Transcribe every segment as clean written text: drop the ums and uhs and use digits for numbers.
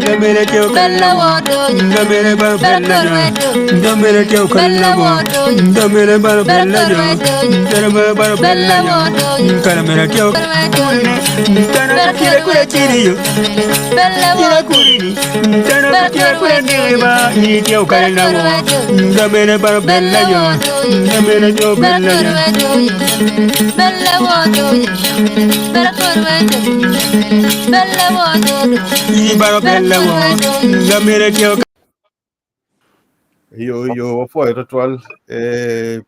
Gamere teo bella wodo, Gamere bar bella yo Gamere teo kalamo Gamere bar bella yo Gamere bar bella yo Gamere teo Tana kira kura chiri yo Kira kuri Tana kira kura deba Ni teo kalamo Gamere bar bella yo Gamere teo bella yo bella wodo, bella corvedo, bella wodo, Ni bar bella yo Gamere teo Yo foi total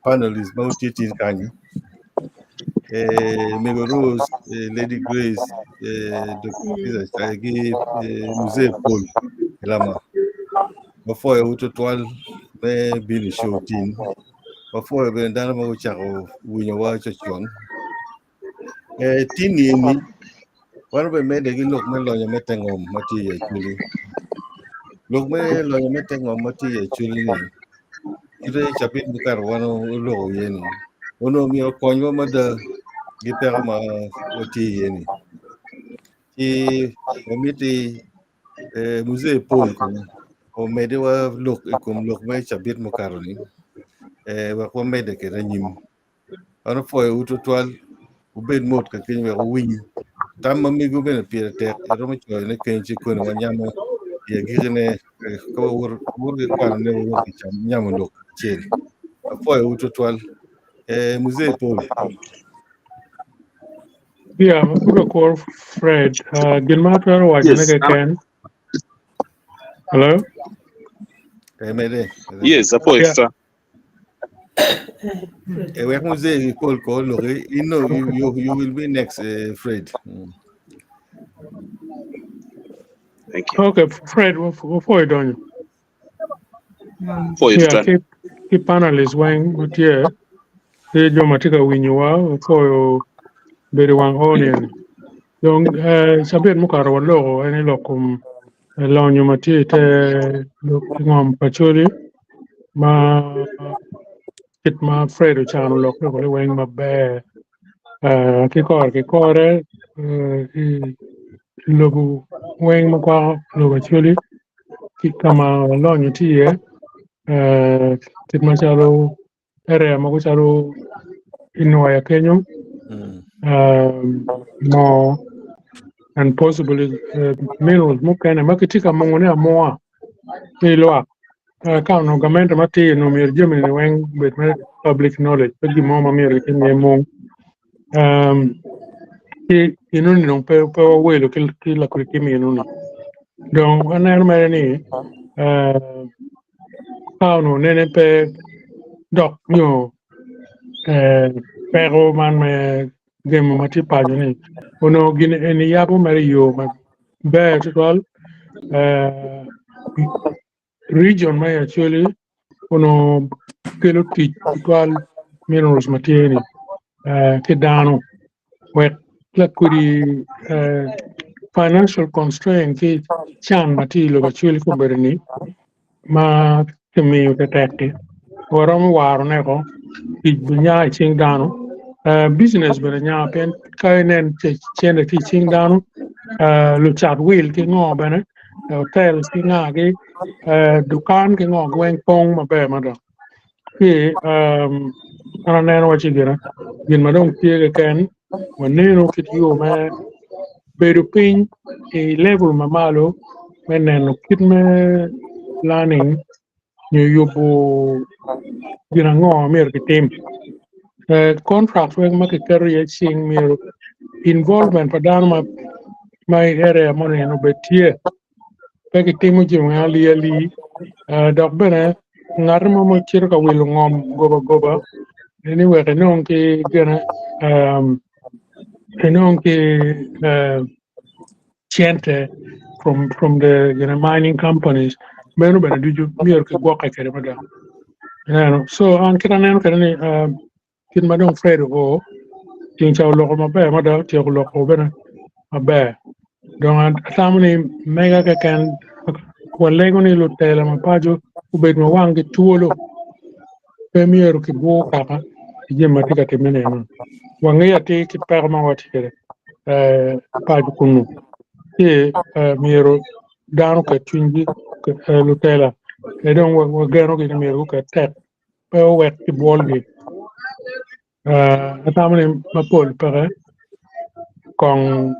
panelist multi kanyi Mego Rose Lady Grace Dr. Chagi Musée Paul Lama foi total be bini show team foi be ndana mo chako winyo wa chachon team ni wan be mede gi lok me lonyo metengom mati ya chuli lok me lonyo metengom mati ya chuli ni ire chapit bukar wano lo yeni ono mi konyo mada gi perma oti yeni ki omiti musée Paul o mede wa lok ikom lok me chapit mukaroni wa ko mede ke ranyim ano foi utotwal ubed mot ka kin we win tam mi go bene pire tek ero mo choy ne ken chi ko ne nyamo ye gine ko wur ge kwa ne wur ki cham nyamo lok chen foi utotwal musée Paul. Yeah, I'm going to call Fred. Gilmater, what Yes. can. Hello? Mede. Yes, Apo extra. We musée Paul ko lo you know you will be next Fred. Thank you. Okay, Fred, before you done. For you Yeah, keep panelists when with you. The Jomatica win you are for very one onion. Young Sabet Mukara logo, any locum, lonyo matite, looking patchouli, ma it ma Fred channel lock, wing my bear, kikore, logo, wing makwa, logo chuli, kikama lonyo tea, tit macharo, area magucharo, inwaya kenyo, more and possibly minerals mukene makitika mangone amoa ilwa no government mati no mir Germany when with public knowledge pagi mo mamir kinye mo ki inuni no pe welo ki la kuri kimi inuni donc aner mere ni no nene pe dok yo pero man me gemo mati pajoni ono gine eni yabo mere yo ma be total region may actually ono kelo ti total minerals mateni ke dano wet la kuri financial constraint ke chan matilo actually ko berni ma kemi ke tekti waram waru ne ko ti bunya ching dano business bernya pen kainen chende ti ching dano lu chat will ki ngo bene hotel ki nga ki dukan ki ngo gwen pong ma be ma do ki ana neno wa chigera gin ma dong tie ke ken waneno kit yo ma bedo pin e level ma malo meneno kit me planning ñu yóbbu dina ngo mer ki team contract wek ma ki career ching mer involvement padan ma my area money no betie peki timu jimu ali dok bene ngar mo chir ka wil ngom goba anyway non ki gena non ki chente from the mining companies beno bene duju mier ke gwa kere mada so an kira nen kene kin madon Fred o tin chaw lo ma be mada ti lo ko bene mabe donc tamni mega ka kan wallego ni lo tele ma pajo ubed ma wangi tuolo premier ki bo kaka jema tika temene non wangi ati ki perma wati kere pajo kunu e miro dano ka twingi lutela e don wa gano ki meru ka tek pe wet ti bolgi atamne mapol pare kong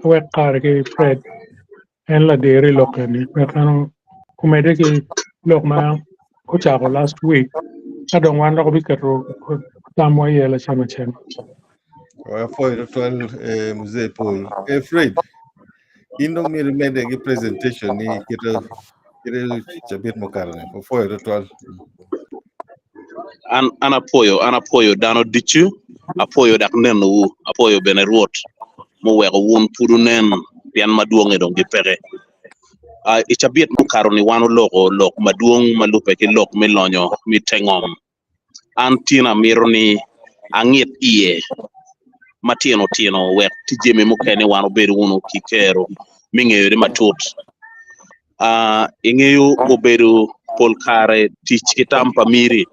wet kare ki Fred en la deri lokeni kano kumede ki lok ma ko chako last week adong wan ko bikero tamwa yela chama chen Wa foi ritual mzee Paul. Fred, indo mir Mede gi presentation ni kita chabit mokarne. Wa foi ritual. An apoyo dano dichu apoyo dak nen wu apoyo bene ruot mo wego wun puru nen pian maduong edong gi pere ichabiet mo karo ni wano lok maduong malupe ki lok mi lonyo mi tengom an tina miro ni angit iye matino wek tijeme mo kene wano bedo wunu kikero ming'eyo matut ing'eyo mobedo pol kare tich kitampa miri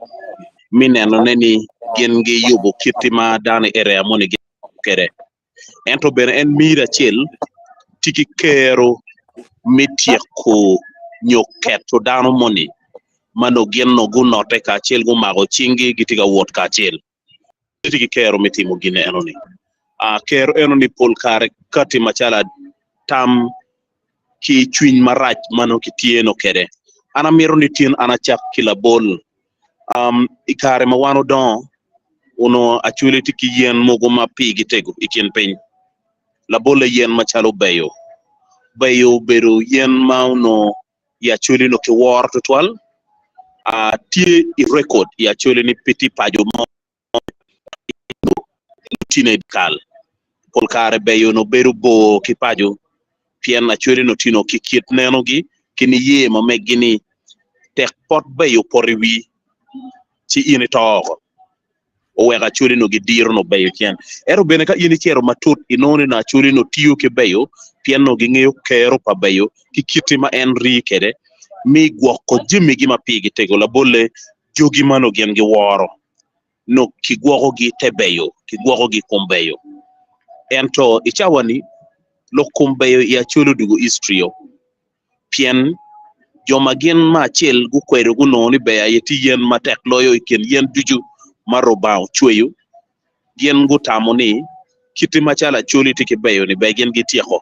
mineno neni gin gi yubo kitima dane ere amoni kere ento bene en mira chiel tiki kero mitieko nyoketo dano moni mano gin no gunote ka chiel gumago chingi gitiga wuot ka chiel tiki kero mitimo gine enoni kero enoni pol kare kati machala tam ki chwiny marach mano kitieno kere ana miro ni tien ana chak kila bol ikare mawano don uno achule tiki yen mogo ma pi gitego ikien piny la bola yen machalo beyo bedo yen ma uno ya chule no ki war tutwal tie I record ya chule ni piti pajo mo tine kal pol kare beyo no bedo bo ki pajo pien na chule no tino ki kit neno gi kini ye ma megini tek pot beyo poriwi ci ini toko o wega churi no gidir no beyo kien ero bene ka ini chero matut inoni na churi no tiyo ke beyo pien no gingeyo kero pa beyo ki kiti ma en ri kede mi gwoko jimi gi ma pigi tego la bolle jogi mano gen gi woro no ki gwoko gi te beyo ki gwoko gi kumbeyo ento ichawani lo kumbeyo ya chulu dugu istrio pien joma gin ma chiel gu kwero gu noni beya yeti yen matek loyo iken yen duju marobao chweyo gien gu tamo ni kiti machala chuli tiki beyo ni be gien gitieko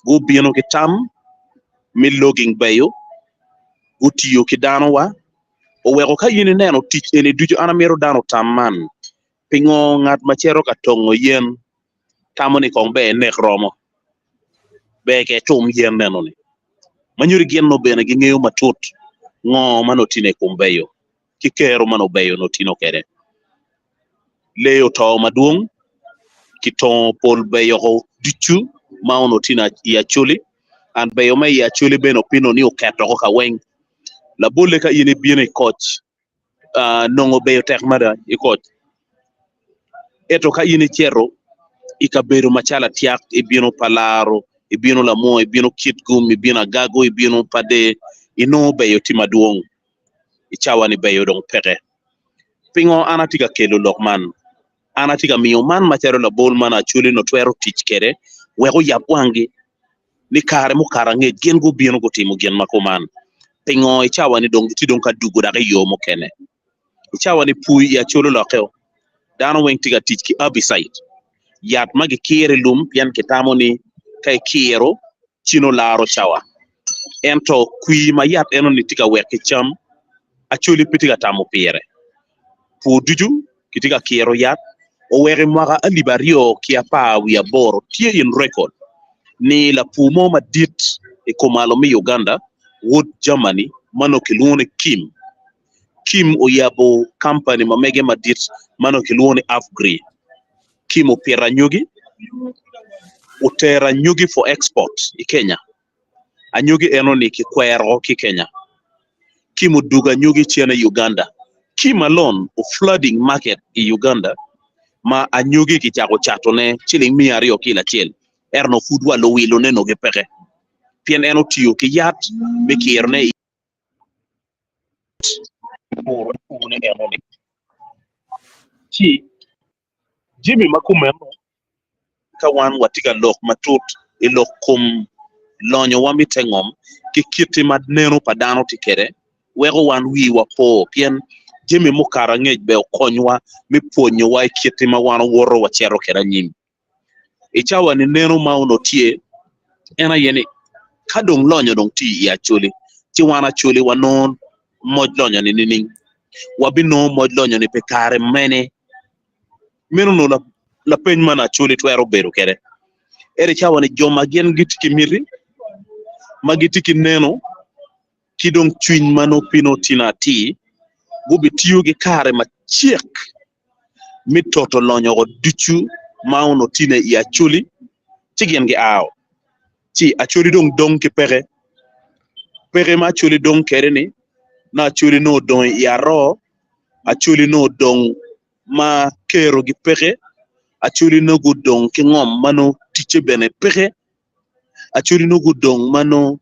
gu bieno ki tam mi logging beyo gu tiyo ki dano wa o weko ka yini neno tich eni duju anamiro dano tam man pingo ngat machero ka tongo yen tamo ni kong be nek romo be ke tum yen neno ni manyuri gien no bene gi ng'eyo matut ng'o mano tine kumbeyo kikero mano beyo no tino kere leyo to maduong kiton pol beyo ho dichu ma ono tina ya chuli an beyo me ya chuli beno pino ni oketo ko ka weng la bolle ka yini biene coach nongo beyo tek mada I coach eto ka yini chero ikabero machala tiak ibieno palaro ibieno lamo ibieno kitgum ibieno gago ibieno pade ino beyo timaduong ichawani beyo dong pere pingo anatika kelo lokman anatika miyo man machero la bol mana chuli no twero tich kere wego yapwangi ni kare mo karange gen go bieno go timo gen makoman pingo ichawani dong tidong ka dugo da yo mo kene ichawani pui ya chulu lokeo dano weng tiga tich ki abisite yat magi kire lum pian kitamo ni kay kiro chino laro chawa ento kui ma yat eno ni tika weke cham achuli pitiga tamo pire pu duju kitiga kiro yat o were maga alibario kia pa wi aboro tie in record ni la pumo madit e komalo mi Uganda wood Germany mano kilune kim o yabo company mamege madit mano kilune afgri kim o pera nyugi utera nyugi for export I Kenya anyugi eno ni kikwero ki Kenya kim duga nyugi chena Uganda kim alone o flooding market I Uganda ma anyugi ki jago chato ne chiling miario kila chiel erno fudwa lo wilo ne no ge pere pien eno tiyo ki yat be kierne por une eno ni chi jimi makumeno ka wan watiga lok matut ilok kum lonyo wa mi tengom ki kiti mad neno pa dano ti kere wego wan wi wa po pien jemi mukara ngej be okonywa mi puonyo wa kiti ma wan woro wa chero kera nyim ichawa ni neno ma uno tie ena yeni kadong lonyo dong ti ya chuli ti wana chuli wanon moj lonyo ni nini wabino moj lonyo ni pekare mene meno no la peny mana chuli twero beru kere ere chawa ni joma gen gitiki miri magitiki neno kidong chwiny mano pino tina ti gubi tiyo gi kare ma chiek mitoto lonyo go duchu mauno tine ya chuli tigen gi aw ti achuli dong ki pere ma chuli dong kere ni na chuli no dong ya ro achuli no dong ma kero gi pere achuli no gu dong ki ngom mano tiche bene pere achuli no gu dong mano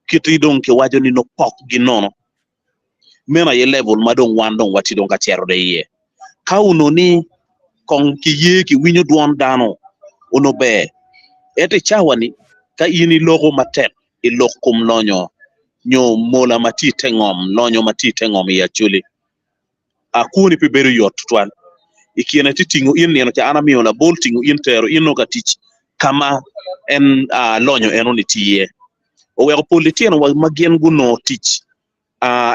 kiti dong ki wajo ni no pok gi nono mena ye level madong wan dong wati dong ka chero de ye ka uno ni kong ki ye ki winyo duon dano uno be ete chawani ka ini logo matek ilokum lonyo nyo mola mati tengom lonyo mati tengom ya chuli akuni pe beru yot twan ikiena titingo in neno cha ana miyo la boltingo in tero ino ka tich kama en lonyo eno ni tiye o wego politien wa magien guno tich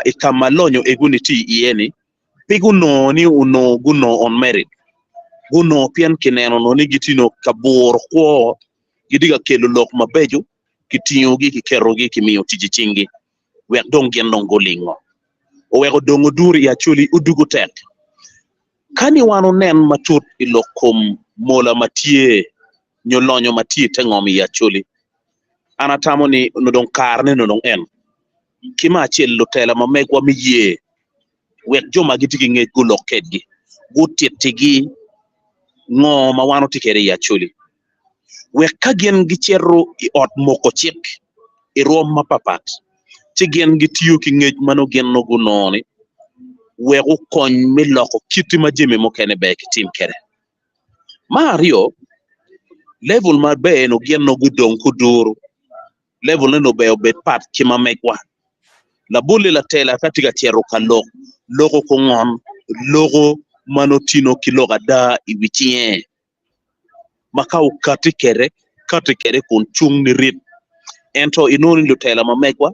ikama lonyo eguni ti ieni piguno ni uno guno on merit guno pien kineno no ni gitino kabur ko gidiga kelo lok mabejo kitinyo gi kikero gi kimiyo tiji chingi wek dong gen dong golingo o wego dongo duri ya chuli udugu tek kani wano nen matut ilokom mola matie nyolonyo matie tengom ya chuli anatamo ni no dong karne no dong en kima chel lotela ma megwa miye wek joma gitigi ngej gu loketgi gu titigi ngo ma wano tikere ya chuli wek kagen gi cherro i ot moko chik i rom mapapat ci gen gi tiyo ki ngej mano gen no gu noni wegu kony mi loko kiti ma jemi mo kene be ki tim kere mario level ma be no gen no gu dong ku duru level no be obet pat kima mekwa la bulle la tela katika chero ka logo ko ngon logo mano tino kiloga da ibichien makau katikere kun chung ni rit ento inoni lo tela ma mekwa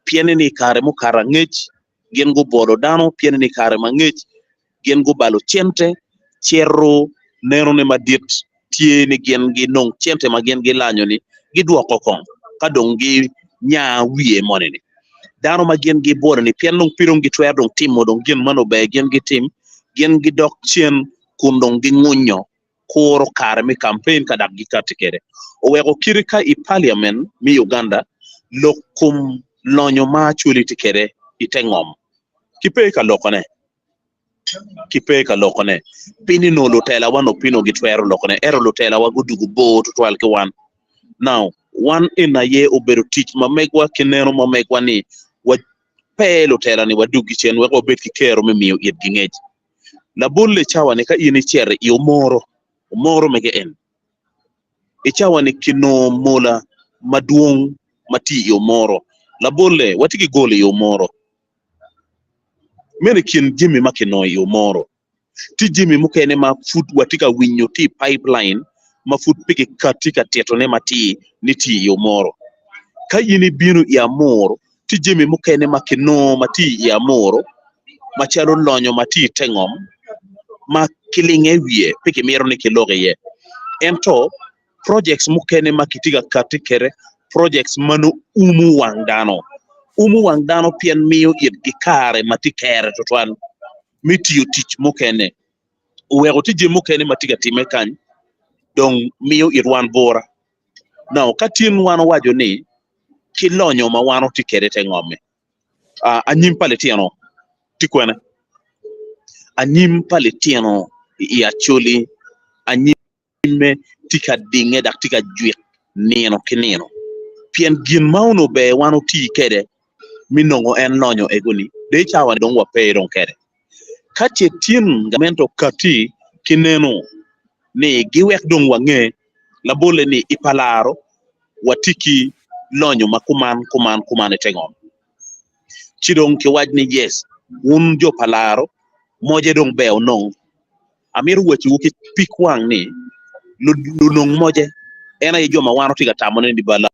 piene ni kare mo kara ngech gen go bodo dano piene ni kare ma ngech gen go balo chente chero nero ne madit tie ni gen gi non chente ma gen gi lanyo ni gi duoko kon ka dong gi nya wiye monene dano ma gen gi bodo ni pien non pirong gi twer dong timo dong gen mano be gen gi tim gen gi dok chien kun dong gi ngunyo koro kare mi campaign ka dak gi katikere o wego kirika i parliament mi Uganda lokum lonyo ma chuli tikere itengom kipe ka lokone pini no lotela wano pino gi twero lokone ero lotela wa gudugu bo to twal ke wan now one in a ye oberu teach ma megwa kineno ma megwa ni wa pe lotela ni wadugi chen wa obet ki kero mi miyo yet gingej la bolle chawa ne ka ini chere yo moro mege en e chawa ne kino mola maduong mati yo moro la bolle watiki gole yo moro mene kin jimi makino yo moro ti jimi mukene ma food watika winyo ti pipeline ma food piki katika tieto ne mati ni ti yo moro ka yini binu ya moro ti jimi mukene makino mati ya moro machalo lonyo mati tengom ma kilinge wiye piki mero ni kiloge ye ento projects mukene makitiga katikere projects manu umu wangdano pien miyo yet gikare matikere to twan mitiyo tich mukene uwego tije mukene matiga time kany dong miyo irwan bora now katin wano wajo ni kilonyo ma wano tikere te ngome anyim paletiano tikwene anyim paletiano ya choli anyime tika dinge dak tika jwik neno kineno pien gin mauno be wano ti kede minongo en lonyo egoni de chawa dong wa pe don kede kache tin gamento kati kineno ni giwek dong wange la bole ni ipalaro watiki lonyo ma kuman tengom chidong ke wajni yes un jo palaro moje dong beo nong amir wachi wuki pikwang ni lunong moje ena jo ma wano tiga tamone di bala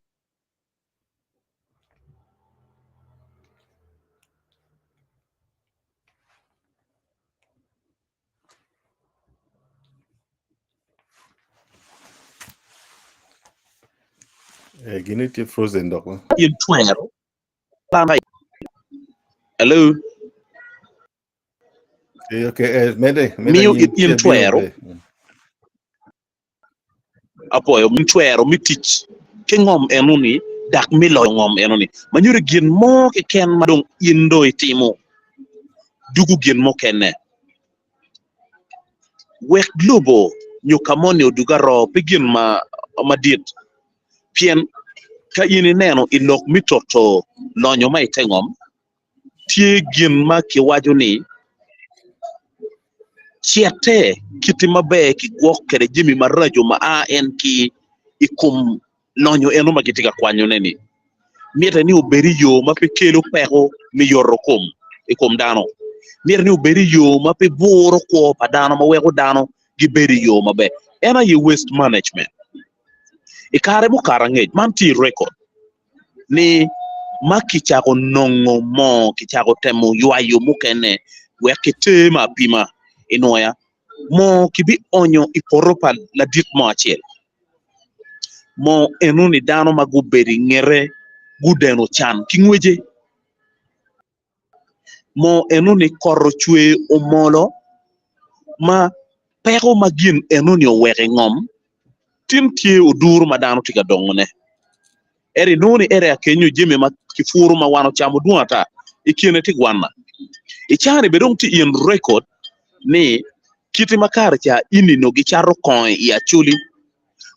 Gini ti frozen dog. in twero hello Okay, Mede miu in yin twero apoyo min twero mitich ke ngom enuni dak milo ngom enuni manyure gin mo ke ken madong indo itimo dugu gin mo kenne wek globo nyukamoni odugaro pigin madit pien ka ini neno ilok mitoto lonyo ma itengom tie gin ma kiwajo ni chiate kiti mabe ki gwok kere jimi marajo ma en ki ikum lonyo eno ma kitika kwanyo neni mieta ni uberi yo ma pe kelo peko mi yorro ikum dano mieta ni uberi yo ma pe buro ko pa dano ma weko dano gi beri yo mabe ena ye waste management ikare mo karangej man ti record ni makichako nongo mo kichako temo yuayo mukene wekete ma pima inoya mo kibi onyo iporopa la dit mo achiel mo enuni dano maguberi ngere gudeno chan kingweje mo enuni korro chwe omolo ma peko magin enuni oweke ngom tin tie odur ma dano tiga dongone eri nuni ere akenyo jeme ma kifuru ma wano chamo duata ikiene tigwanna ichari bedong ti in record ni kiti makar cha ini no gicharo kon i Acoli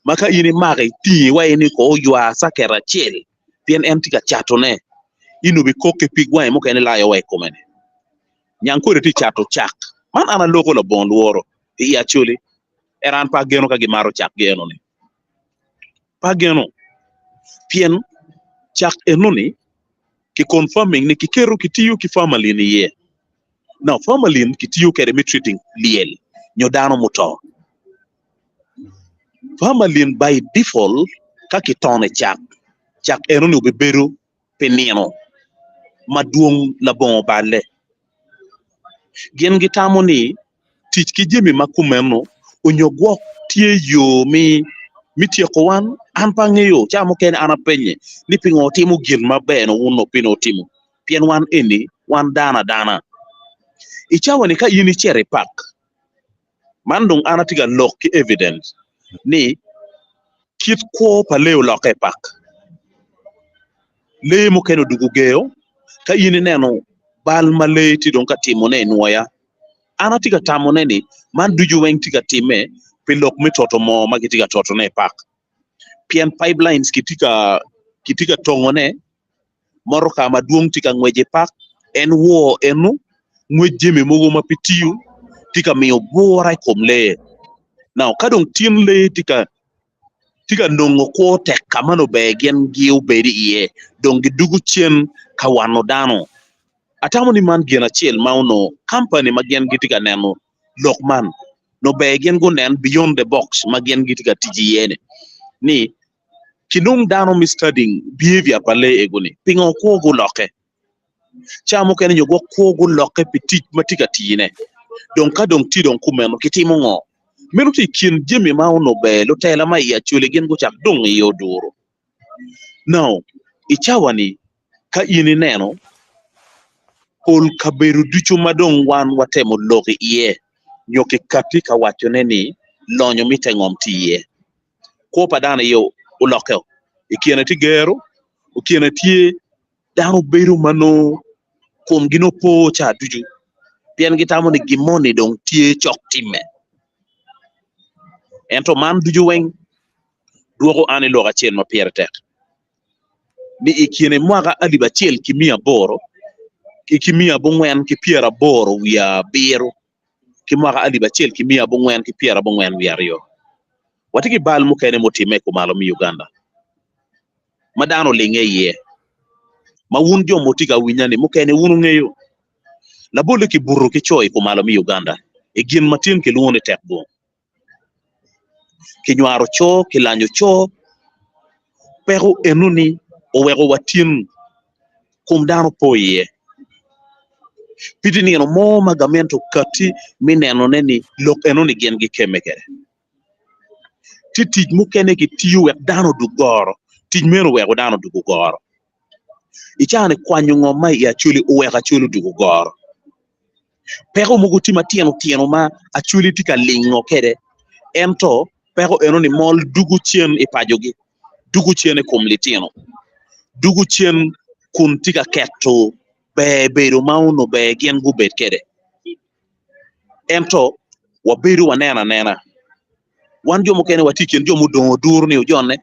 maka ini mage ti wa ini ko ywa sakera chel pien entiga chato ne inu bi koke pigwa mo kene layo wa komene nyankore ti chato chak man ana loko la bon luoro i Acoli eran pa geno ka gimaro chak geno ni pa geno pien chak enuni ki confirming ni kikero kitiyo ki family ni ye now family kitiyo kere mi treating liel nyodano muto family by default kakitone chak enuni ubeberu penino maduong la bon bale gen gitamo ni tich ki jemi makumeno onyogwo tie yo mi tie ko wan an pangeyo chamo ken ana penye ni pingo timo gin mabeno uno pino timo pien wan eni wan dana ichawani ka yini chere pak mandung ana tiga lok ki evidence ni kit ko paleo loke pak le mo keno dugu geo ka yini neno bal male ti don ka timo ne nuoya ana tiga tamo ne ni man duju weng tiga time pilok mitoto mo magitiga toto ne pak pien pipelines kitika tongone moro ka maduong tika ngweje pak en wo enu ngweje me mogo mapitiyu tika miyo bora komle now kadong tin le tika nongo ko tek kamano be gen giu beri iye dong gidugu chen kawano dano atamo ni man gena chiel mauno company magen gitika neno lokman no be gen go nen beyond the box magen gitika tiji yene ni kinung dano mi studying behavior pale egoni pingo ko go loke chamo ken yo go ko go loke petit matika tine donc ka donc ti donc kumeno kitimo ngo menu ti kin jemi ma ono be lo tela ma ya chule gen go chak dong yo duro now ichawani ka ini neno ol kaberu duchu madong wan watemo loke iye nyoke katika wachone ni lonyo mitengom tiye ko padana yo uloke ikiena ti gero ukiena ti dano beru mano kom gino po cha duju pien gitamo ni gimoni dong tie chok time ento man duju weng duogo ani loga chen ma pierre tek ni ikiene mwaga aliba chel kimia boro kimia bongwen ki pierre boro wia biro ki mwaga aliba chel kimia bongwen ki pierre bongwen wia rio watiki bal mu kene motime ko malo mi Uganda madano linge ye ma wun jo motiga winyani mukene wunu ngeyo la bole ki burro ki choy ko malo mi Uganda e gin matin ke luone tek bo ki nyaro cho ki lanyo cho pero enuni o wego watin kum dano poye pidini no mo magamento kati mineno neni lok enuni gen gi kemekere titij mukene ki tiyo wek dano du goro tij meno wego dano du goro ichane kwanyo ngoma ya chuli uweka chuli du goro pero muguti tieno ma achuli tika lingo kede ento pero enoni mol dugu chien ipajogi dugu chien e komlitieno dugu chien kun tika ketto be bedo mauno be gen gubet kede ento wabedo wanena wan jomo kene watiken jomo dongo dur ni ujonne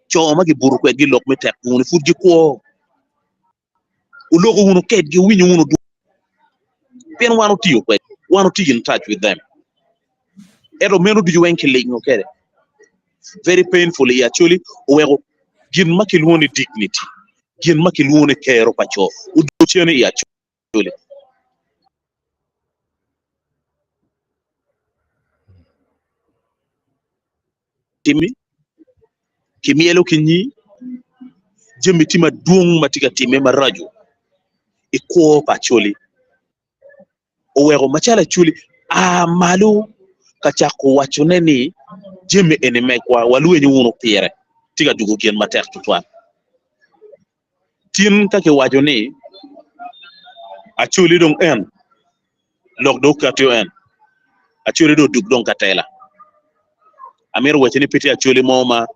choma gi buru kwe gi lok me tek woni fudgi ko ulogo wonu ket gi winyo wonu du pen wanu tiyo kwe wanu tiyo in touch with them edo meno du wenke lingo kede very painfully actually wego gin makil woni dignity gin makil woni kero pacho udo chene ya actually kimielo kinyi jemitima duong matika time marajo iko pacholi owego machala chuli malu kachako wachoneni jemi enemekwa waluwe nyuno pire tiga dugu gien matek tutwa tin kake wajoni achuli dong en lok do katyo en achuli do dug dong katela amir wachini piti achuli moma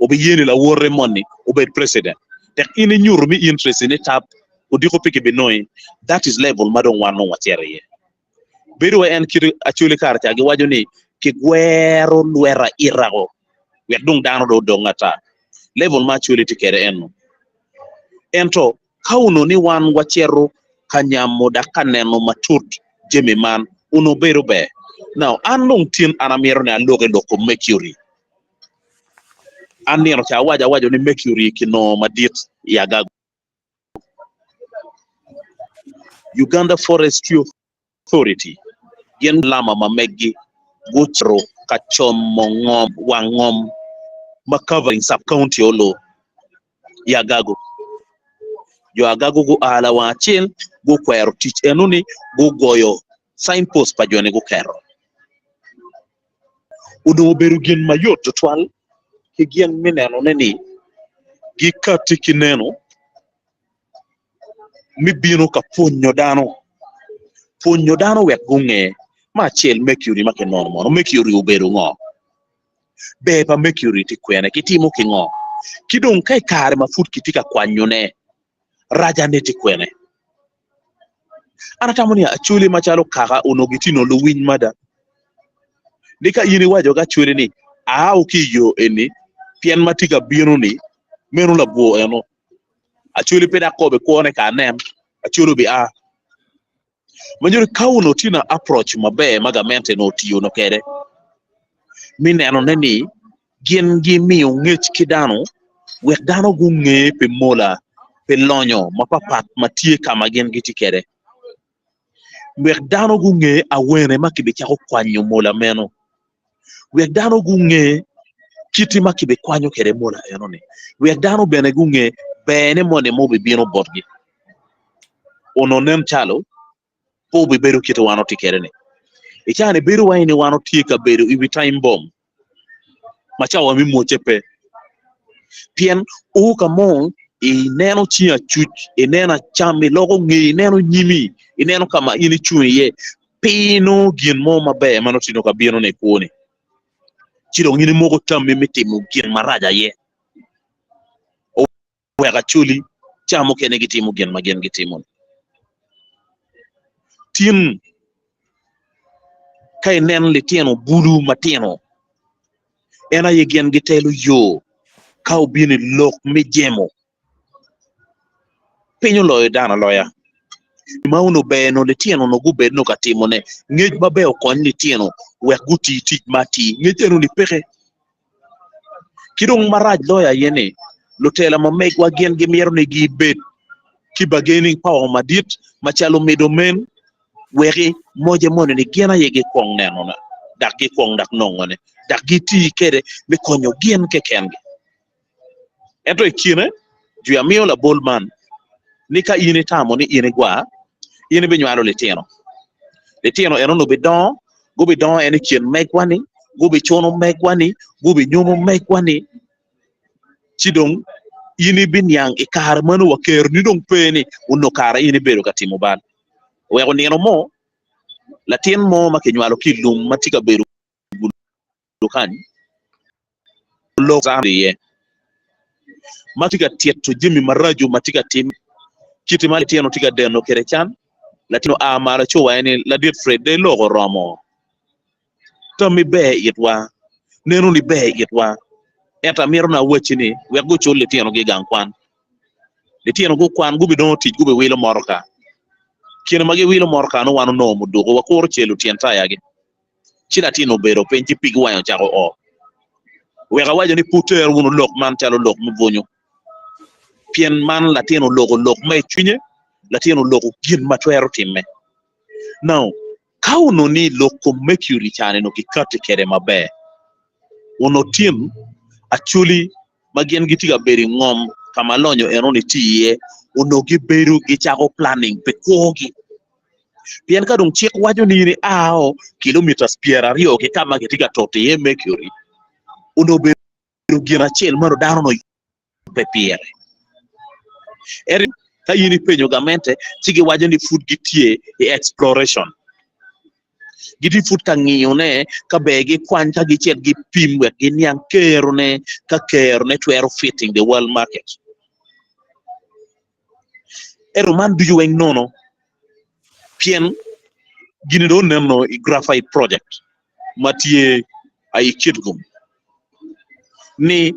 obi yeni la worre monni obi president tek ini nyuru mi interest ni tap odiko piki benoy that is level madon wano wachere ye bedo en kiri achuli karta gi wajoni ki gwero lwera irago wedung dano do dongata level ma achuli tikere enno ento kauno ni wan wachero kanyamo da kaneno matut jemi man uno beru be now anong tin anamiro ne aloge loko mercury aniro cha wajo ni mercury kino madit yaga Uganda Forestry Authority yen lama mamegi guchro kachomo ngom wangom ma covering sub county olo yagago yo agago go ala wachil go kwero tich enuni go goyo signpost pa jone go kero udo beru gen mayot twal ki gen mineno neni gi katiki neno mi bino ka ponyo dano wek gunge ma chel mercury make non mono mercury uberu ngo beba mercury ti kwene kitimo ki ngo kidong kai kare mafut kitika kwanyone raja neti kwene anatamoni achuli machalo kaka unogitino lo winy mada nika yini wajo ga chuli ni ukiyo eni pien matika bino ni menu la bo eno achuli peda kobe kuone ka nem achuli bi manjuri kauno tina approach mabe magamente no tiyo no kede mineno neni gien gi miyo ngech kidano wek dano gunge pe mola pe lonyo mapapat matie kama gen giti kede wek dano gunge awene makibe chako kwanyo mola meno wek dano gunge kiti makibe kwanyo kede mola eno ni wek dano bene gunge bene mone mobe bino botgi ono nem chalo po be beru kito wano tikere ni ichane beru waini wano tika beru ibi time bomb machawa mi mochepe pien uka mon ineno chia chuch inena chami logo ngi ineno nyimi ineno kama ini chuye pino gin mo mabe mano tino ka bino ne kuone chiro ngini mogo tammi mitimu gin maraja ye o wega chuli chamo kene gitimu gin magen gitimu tin kay nen li tieno bulu matino ena yegen gitelu yo kaw bini lok mi jemo pinyo loyo dana loya mauno beno le tieno no gube no katimo ne ngej babe o kon ni tieno we guti ti mati ngejeno ni pere kidong maraj loya yene lutela ma megwa gen gi miero ne gi bet ki bargaining power madit machalo middlemen weri moje mone ni gena yegi kong neno na dak gi kong dak nongone dak gi ti kede mi konyo gen ke kenge ento ikine ju ya mio la bolman ni ka ini tamo ni ini gwa ini be nywalo letino eno no bidon go bidon eni kien megwani go be chono megwani go be nyomo megwani chidong ini binyang ikar manu waker ni dong peni unno kara ini bedo katimo ban wego neno mo latin mo makinywalo kilum matika bedo dukani lo zambiye matika tieto jimi maraju matika tim kiti mali tieno tika deno kerechan latino amara chowa eni la dit fred de logo romo to mi be yitwa nenu ni be yitwa eta miro na wachini wego chole tieno gi gankwan le tieno go kwan gubi don tij gubi wilo morka kina magi wilo morka no wanu no mudugo wakoro chelu tienta yagi chila tino bero penji pig wayo chako o wega wajo ni puter wunu lok man chalo lok mvonyo pien man latino lok mai chunye latino lok gin matwero timme now kauno ni loko mercury chane no kikate kere mabe uno tim actually magien gitiga beri ngom kama lonyo enoni tiye uno gi beru gi chako planning pe kogi pien ka dum chik wajo ni ao kilometers piera rio ke kama gitiga tote ye mercury uno beru gira chel maro dano no pe piere eri ka yini penyo gamente chigi wajo ni food gitie e exploration gidi food ka ngiyo ne ka begi kwanta gi chet gi pimwe gi nyang kero ne ka kero ne twero fitting the world market ero man du yueng nono pien gini do nenno i graphite project matie ay kitgum ni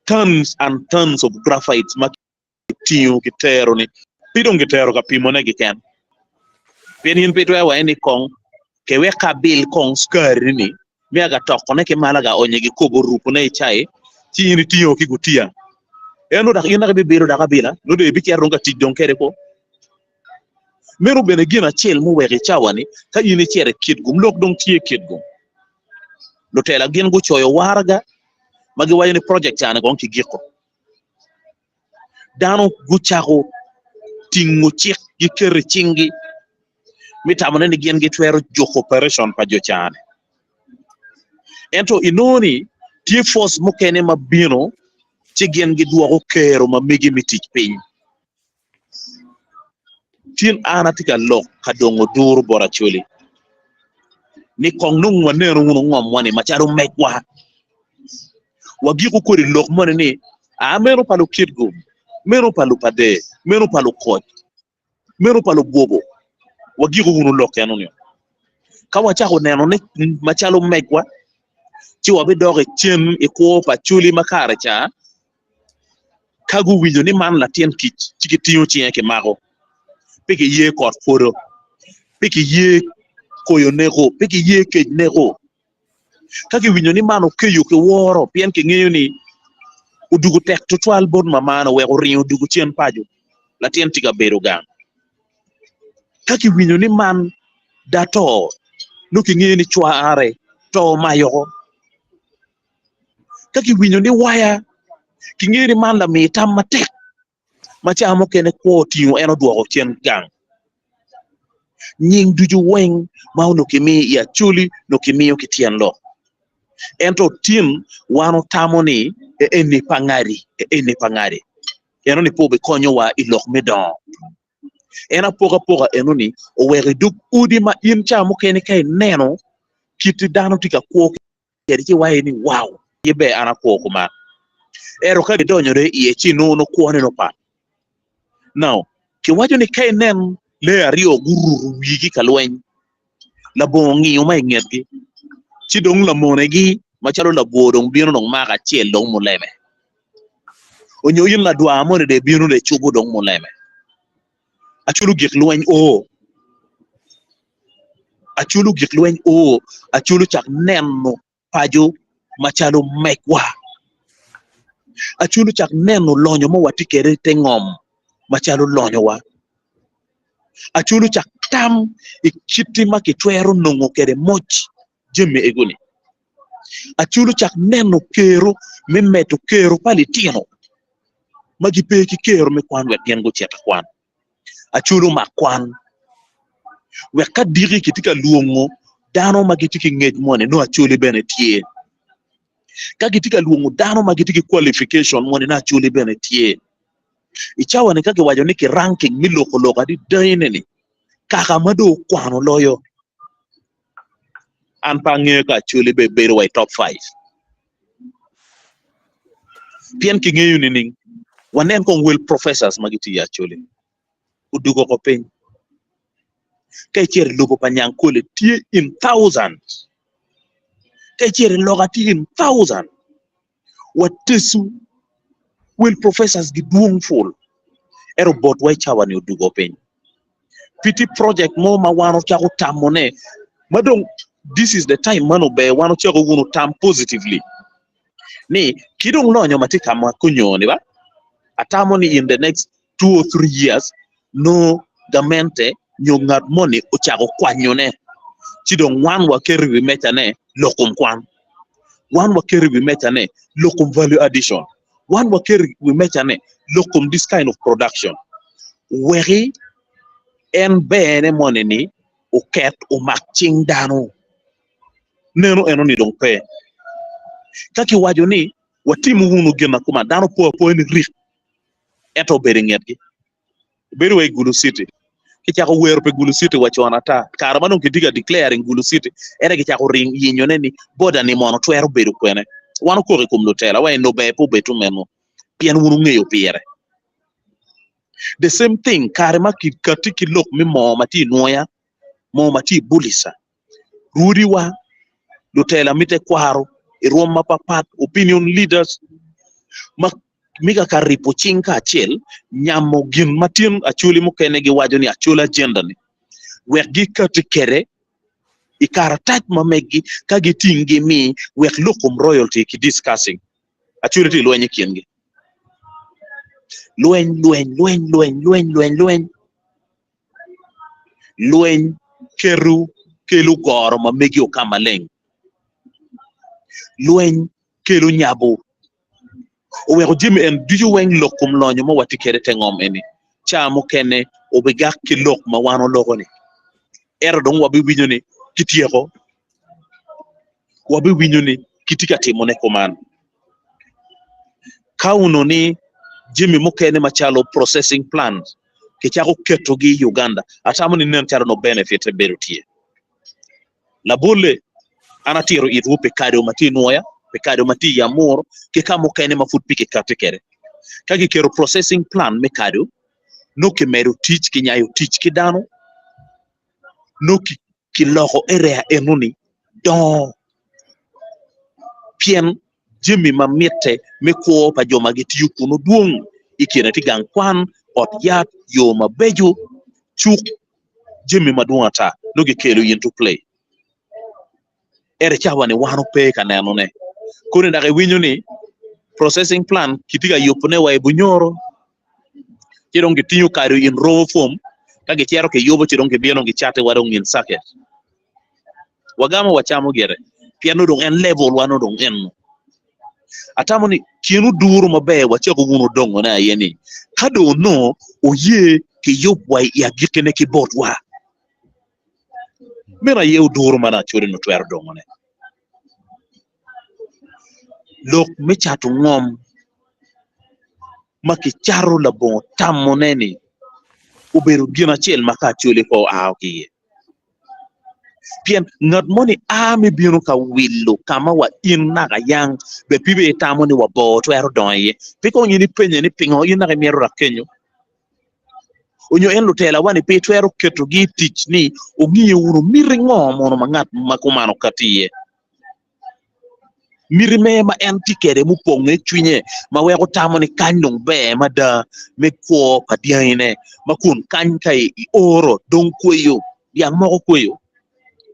tons and tons of graphite makiyo gitero ni pidong gitero ka pimone gi ken pien hin petwe wa ni kong ke weka bil kong skari ni miaga toko ne ke malaga onye gi kobo rupu ne chai ti ni tiyo ki gutia eno dak ina be biro daga bila no de bi kerro nga tidjon kere ko meru bene gina chel mu wege chawani ka yini chere kit gum lok dong tie kit gum do tela gen go choyo warga magi wayni project ane gon ki giko dano guchago tingu chik gi kere chingi mitamone ni gen gi twero joko operation pa jo chane ento inoni tie force mukene mabino ci gen gi duogo kero ma migi mitich piny tin anatika lok kadongo duru bora chuli ni kong nung wanero ngunu ngom wani macharo mekwa wagiku kuri lok mone ni mero palu kitgum mero palu pade mero palu koj mero palu bobo wagiku ngunu lok yanunyo kawa chako neno ni machalo mekwa ci wabi doge chen iko pa chuli makare cha kagu winjo ni man la tien kich chiki tiyo chien ke mago piki ye kot foro piki ye koyo nego piki ye kej nego kaki winjo ni man okeyo ke woro pien ke ngeyo ni udugu tek tutwal bon mamano we ori udugu chien pajo la tien tiga beru gang kaki winjo ni man dato nuki ngeyo ni chwa are to mayo kaki winjo ni waya kingiri man la mitam matek machamo kene ko tiyo eno duogo chien gang nying duju weng mauno kimi ya chuli no kimi kitien lo ento tim wano tamoni eni pangari eno ni pobe konyo wa ilok medon ena poga eno ni owere duk udi ma in chamo kene kay neno kiti dano tika ko kedi ki waye ni wow yebe ana ko kuma ero ka donyore iye chinu no kuone no pa now ki wajo ni kay nen le ario guru wigi kalwen la bongi o mai ngetgi ci dong la monegi machalo la bodong bino no maka chel dong muleme onyo yin la dwa amone de bino de chubu dong muleme achulu giklwen o achulu chak nenno pajo machalo mekwa Achulu chak neno lonyo mo wati kere tengom machalo lonyo wa. Achulu chak tam ikiti makitwero nongo kere moch jeme egoni. Achulu chak neno kero me meto kero palitino magipeki kero me kwan wet yen go cheta kwan. Achulu makwan weka diri kitika luongo dano magitiki ngej mone no achuli bene tie. Kagitika luongo dano magitiki qualification mone na achuli bene tie. Ichawa ni kage wajo niki ranking mi loko di daine ni kaka mado kwano loyo anpange ka achuli be bero wa top 5. Pien ki ngeyu ni ning wanen kong will professors magiti ya achuli udugo ko piny kay chere logo panyang kole tie in thousands kay chere loga tie in thousands watesu will professors gi duong full ero bot way chawani udugo piny piti project mo ma wano chako tamone madong this is the time mano be wano chako gunu tam positively ni kidong lonyo matika ma kunyoni ba atamoni in the next 2 or 3 years no gamente nyongat money uchako kwanyone chidong wan wa keri we metane lokum kwan wan wa keri we metane lokum value addition wan wa keri we metane lokum this kind of production weri en bene money ni uket umakching dano neno eno ni dong pe kaki wajo ni watimu hunu gena kuma dano po ni rik eto beringetgi beri way Gulu City kichako wero pe Gulu City wachona ta karamano kidiga declaring Gulu City ere kichako ring yinyone ni boda ni mono twero beru kwene wano kore kum lutela way no be po betu meno pien wunu ngeyo piere the same thing karema katiki lok mi mo mati noya mo mati bulisa rudi wa lutela mite kwaro irom mapapat opinion leaders miga karipo chinka achel nyamo gin matin achuli mukene gi wajo ni achula agenda ni wek gi katikere ikara touch mamegi kagi tingi mi wek lokum royalty ki discussing achuli ti lwenye kiengi lwen keru kelu goro mamegi okamaleng lwen kelu nyabo owe jimi en duju weng lokum lonyo mo wati kere tengom eni chamo kene obegak ki lok ma wano logo ni ero dong wabi winyo ni kitieko wabi winyo ni kitika timo ne koman kauno ni jimi mo kene machalo processing plants kichako keto gi Uganda atamo ni nen charo no benefit berutie la bolle anatiro itu pekado matinoya pekado mati ya moro ke kamo kene mafut pike katekere kagi kero processing plan mekado no ke meru teach ki nyayo teach ki dano no ki logo area enuni don pien jimi mamete me ko pa joma gitiyu kuno duong ikene ti gang kwan ot yat yo mabejo chuk jimi maduata no ge kelo into play ere chawane wano pe kaneno ne kone ndake winyo ni processing plan kitiga yopne wa bunyoro kidong gitinyo karo in raw form kage chero ke yobo kidong ke bieno gichate warong in socket wagama wachamo gere piano dong en level wano dong en atamo ni kienu duro mabe wachako guno dongo na yeni kado no oye ke yobwa ya gikene ki botwa mera ye duro mana chori no twero dongo ne lok me chatu ngom maki charo la bon tammo neni uberu gina chel maka chole ko aokiye pien ngat moni ami binu ka willo kama wa inna yang be pibe tamoni wa bo twero donye piko nyini penye ni pingo ina ke miero rakenyo onyo en lutela wani pe twero keto gi tich ni ongiyo uru miringo mono mangat makumano katiye mirime ma en tikere mu ponge chwinye ma wego tamo ni kanyong be mada me ko padiane makun kany kai oro don kweyo yang moko kweyo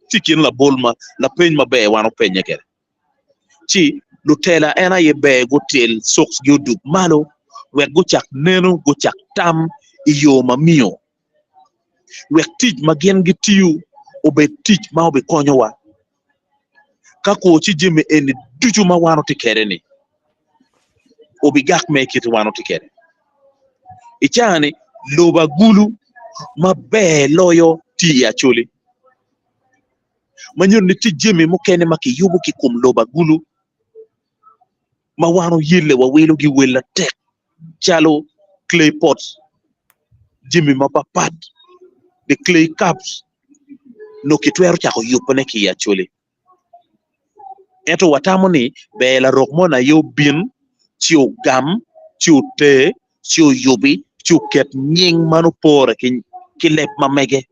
tikin la bolma la peny ma be wano penye kere chi Lutela ena ye be gutil soks gyuduk malo wek guchak neno guchak tam iyo mamio wek tich magien gitiu obet tich ma obe konyowa ka kochi jimi eni ducu ma wano tikere ni obi gak me kiti wano tikere ichani loba gulu ma be loyo ti Acoli manyon ni ti jimi mukene maki yubu ki kum loba gulu ma wano yille wa welo gi wela tek chalo clay pots jimi ma papat the clay cups no kitwero chako yupone ki Acoli eto watamo ni be la rokmo na yo bin chiu gam chiu te chiu yubi chiu ket nying manu pore ki lep mamege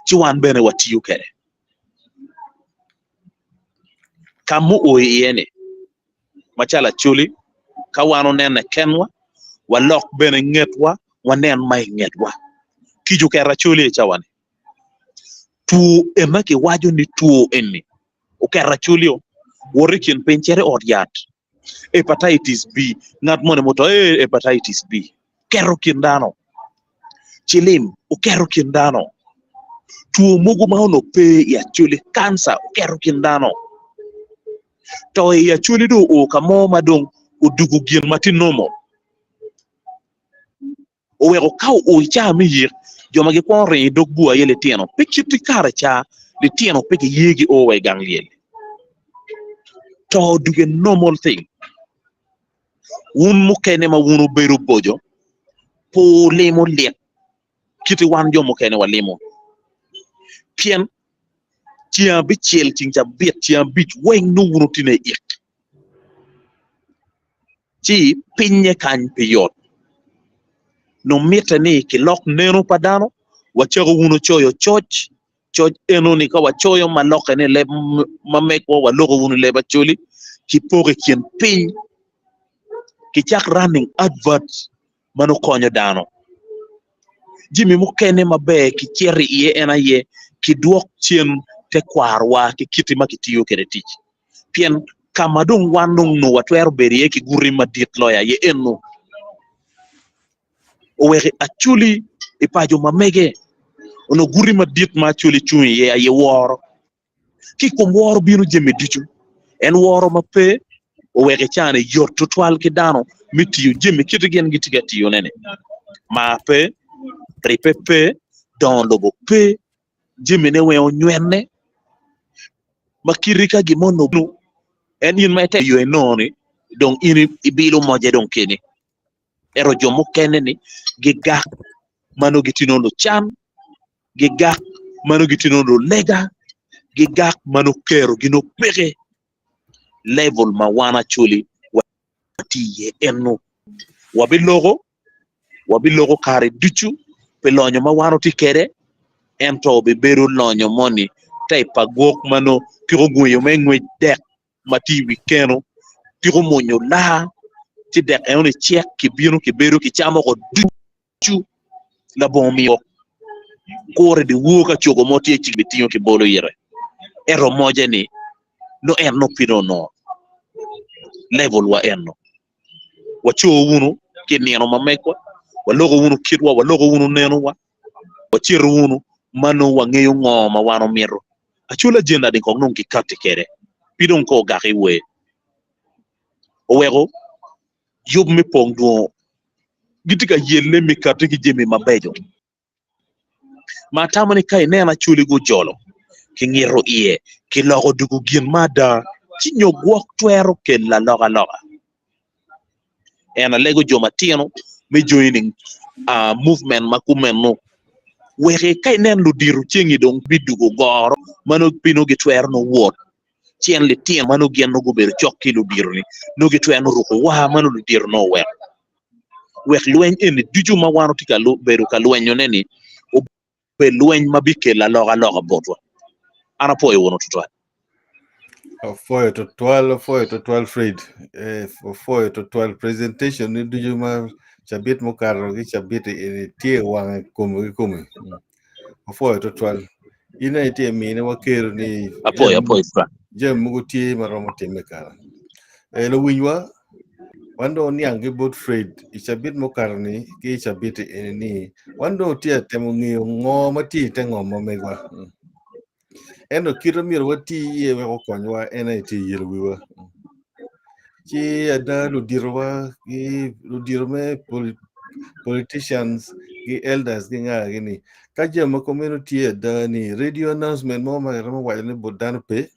chiwan bene watiyo kere kamu oyene machala Acoli ka wano nene kenwa walok bene ngetwa wanen mai ngetwa kiju kera Acoli chawane tuo emake wajo ni tuo eni ukera Acoli worikin penchere odyat hepatitis B ngat mone moto hepatitis B kero kindano chilim ukero kindano tuo mogo ma ono pe ya Acoli cancer ukero kindano to ya Acoli do o kamo madong udugu gien matinomo owego kaw o cha mi yir joma gi kon re dog bua yele tieno pekiti kara cha di tieno peke yegi o way gangliel to duge normal thing wun mukene ma wunu beru bojo po lemo let kiti wan jo mukene wa lemo pien tia bichel chincha biet tia bich weng no wunu tine ik chi pinye kan piyot no mita ni ki lok neno padano wachago wunu choyo choch eno ni ka wachoyo maloke ne leb mameko waloko wunu leba Acoli ki poke kien piny ki chak running advert mano konyo dano jimi mukene mabe ki cheri iye ena ye ki duok chien te kwarwa ki kiti makitiyo kere tich pien kamadung wanung no watwero berie ki guri madit loya ye eno oweke Acoli ipajo mamege ono guri madit ma Acoli chunyi ye woro ki kum woro binu jemi dichu en woro mape oweke chane yor tutwal ki dano mitiyo jemi kiti gen gitiga tiyo nene ma pe ripe pe don lobo pe jemi ne we onywenne makirika gimono en yin maite yo enoni don ini ibilo moje don kene ero jomo kene ni giga mano gitinono chan giga mano gitinono lega giga mano kero gino pege level ma wana Acoli wati ye eno wabilogo kare duchu pe lonyo ma wano tikere ento be beru lonyo moni tay pagok mano kiro guyo mengwe dek mati wikeno kiro monyo la ti dek ene check ki binu ki beru ki chamo ko duchu la bomi kore de woka chogo moti e chigbe tiyo ki bolo yere ero moje ni no enno pino no level wa enno wacho wunu ki neno mamekwa walogo wunu kidwa walogo wunu neno wachiru wunu mano wangeyo ngoma wano miro Acoli agenda din kong nung ki kati kere pidong ko gaki we owego yub mi pong duo gitika yelle mi kati ki jemi mabejo ma tamani kai nena Acoli go jolo ki ngiro iye ki logo dugu gien mada chi nyogwok twero ke la loga ena lego joma tieno me joining movement makumen no weke kai nen lu diru chengi dong bidugo goro mano pino gi twer no wot chien le tien mano gen no gober chokki lu diru ni no gi twer no ruko wa mano lu diru no wek lwen en duju ma wano tika lu beru ka lwen neni o be lwen mabike la loga botwa ana poyo wono tutwa foyo to 12 Fred foyo to 12 presentation ni duju ma chabit mukaro gi chabit tie wang kumu foyo to 12 ina ite mine waker ni apoy fra jem muguti maromo time kara lo winywa wando niange bot fred isabit mokarni ki isabit ni wando tia temo ngio ngo mati tengo momegwa eno kiro miro wati ye we okonywa ena ite yirwiwa chi ada ludirwa ki ludirme politicians ki elders ki nga gini kajema community ada ni radio announcement mo ma ramo wa ne bodan pe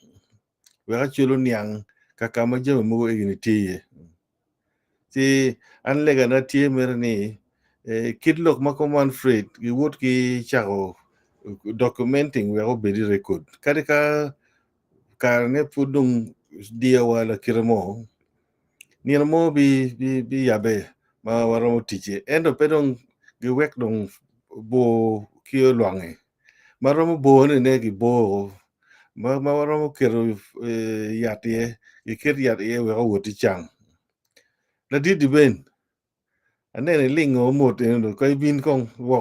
we ga chulo niang kakama jema mo egini tiye ti an lega na tie mer ni kidlok ma command freight gi wot ki chago documenting we go be record kare ka karne pudung dia wala kiramo ni mo bi yabe ma waro tiche endo pedong gi wek dong bo ki lwange maromo bo ne gi bo ma waro kero yatie gi ker yatie we go woti chang la di ben anene lingo mot endo kai bin kong wo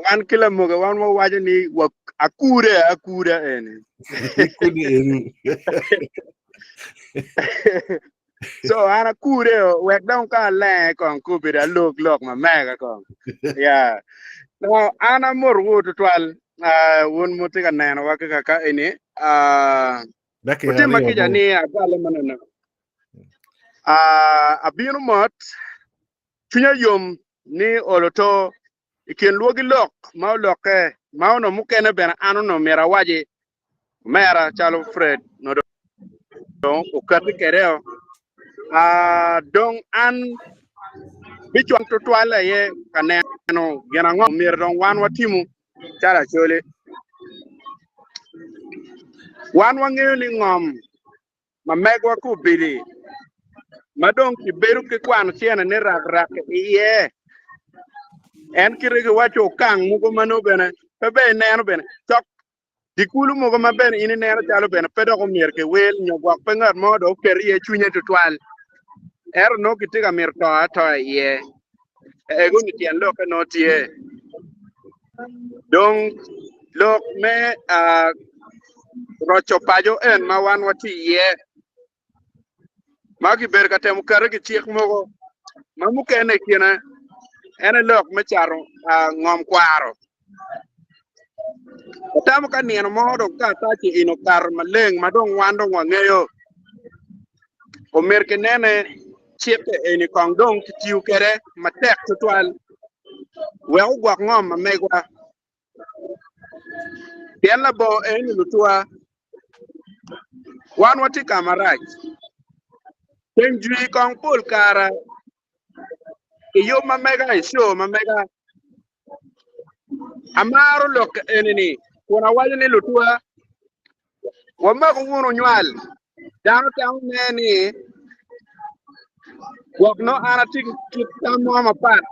wan kila moga wan mo waje ni wa akura ene kudi eru so ana kure wek don ka le kon kubira lok ma mega kon yeah no ana mor wut twal won mutiga neno wa ka ene dake utim ari makija obo ni agale manana abinu mot chunya yom ni oloto iken luogi lok ma loke ma ono mukene ben anu no mera waje mera chalo fred no don ukati kereo dong an bichon to twala ye kaneno gena ngom mir don wan watimu chala chole wan wangeo ni ngom ma megwa ku biri madong ki beru ke kwan siena ne rak iye en kirege wacho kang mugo mano bene be neno bene tok dikulu mugo maben ini neno chalo bene pedo ko mier ke wel nyogwak pengar modo kerie chunye to twal no kitiga mir to ye ego ni tian lo ka no tie donc lo me rocho pajo en ma wan wati ye magi ber ka temu kare ki chiek mogo mamu kene kina ene lok me charo ngom kwaro tamu ka nieno modo ka tachi ino kar maleng madong wando wangeyo o merke nene chiete eni kong dong tiu kere matek tutwal we ugwak ngom megwa tiela bo eni lutua wan wati kamaraj tenjui kong pul kara iyo mamega isho mamega amaro lok enini kuna wale ni lutua wama kungunu nywal dano tamu neni wakno ana tiki kitamu ama pat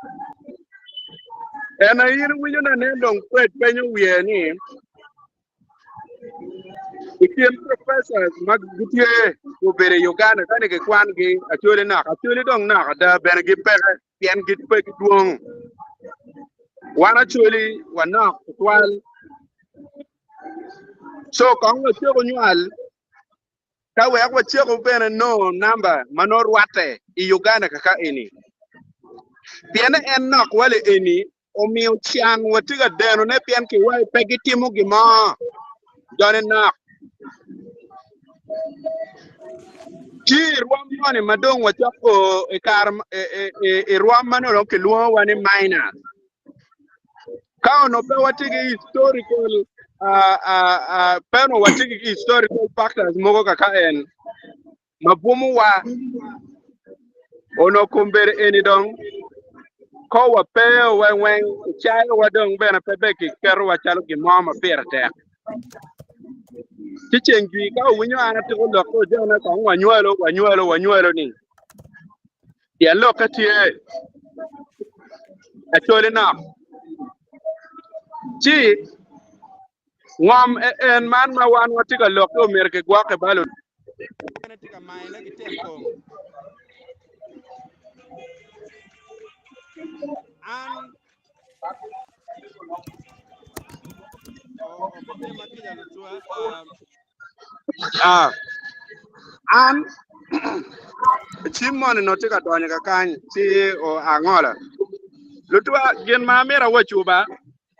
ena yiri winyo na nendong kwet penyo wiye ni ikien professors mag gutie ubere Uganda kane ke kwan gi achole dong na da ben gi pere pien gi pe duong wana choli wana twal so kong wo chego nywal ka we ko chego bene no number manor wate I Uganda kaka eni pien en nok wale eni omiyo chiang watiga deno ne pien ki wai pegi timo gima jone nak Chi ruam mane madong wachako kar ruam mane ro ke luo wani minor ka ono pe watigi historical pero watigi historical factors mogo kaka en mabumu wa ono kumbere eni dong ko wa pe wen chai wa dong bena pe ki kero wa chalo ki mama perte Chichengi ka winyo ana to lo ko jona ka wanyuelo ni ya lo ka tie a chole na chi ngam en man ma wan wati ka lo ko mer ke gwa ke balo ene tika mai na ki tem ko an an Chimon no tika to nya kan ti o angola lutwa gen ma mera wachuba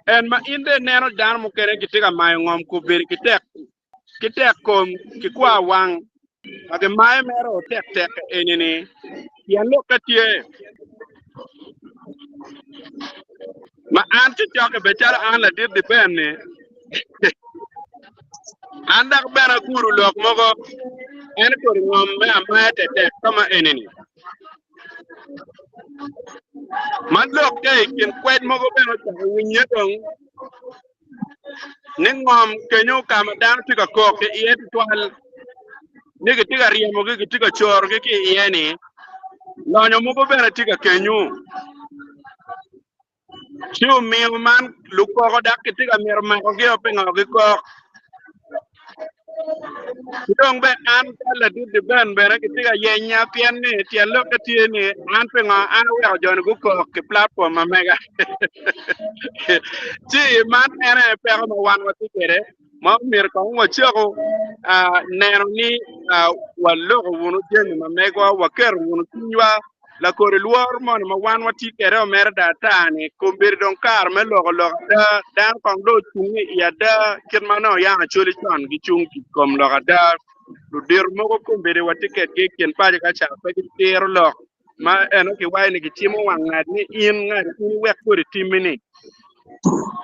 en ma inde neno dan mu kere kitika mai ngom ku bir kitek kom kikwa wang ade mai mero tek enini ya lokatie ma an ti joke betar an la dir de benne andak bena guru lok mogo en ko ngom me amate tek kama enini man lok ke kin kwet mogo bena ta winye dong ningom kenyo kama dan tika ko ke yet twal nigi tika riemo gi tika chor gi ki yeni lonyo mogo bena tika kenyu chiu mi man luko ko dak tika mir ma ko gi opengo gi ko dong be an la di de ben bena ki tika yenya pien ni tie lo ka tie ni an pengo an we jon gu ko ki platform ma mega chi man ere pe ko wan wa ti kere ma mir ko ngo chego nero ni wallo wonu jeni ma mego wa ker wonu tinwa la kore luor mon ma wan wa ti kere o mer da tani ko bir don kar me lo da dan kong do tungi ya da kin mano ya chuli ton gi chung ki kom lo da lu dir mo ko bir wa tiket gi kin pa ka cha pa ki ter lo ma eno ki wai ni ki timo wang ngad ni in ngad ni wek ko timini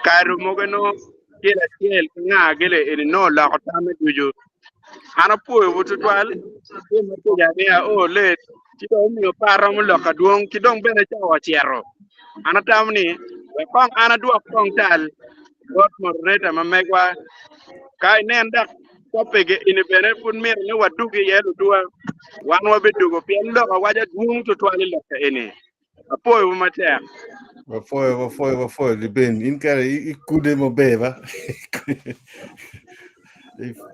karu mo no kila kel nga gele eni no la ko tame duju ana po wutu twal e mo to ya ne o le ti do mi paro mo lo ka duong ki dong bene cha wa chiero ana tamni e kong ana duok kong tal bot mo reta ma megwa kai nenda ko pege ini bene pun mir ni wadu ki yelu duwa wan wa bedugo pien lo ka waja duong to twal lo ka eni apo wo mater Foi, de bem, in cara e cuide mo beva.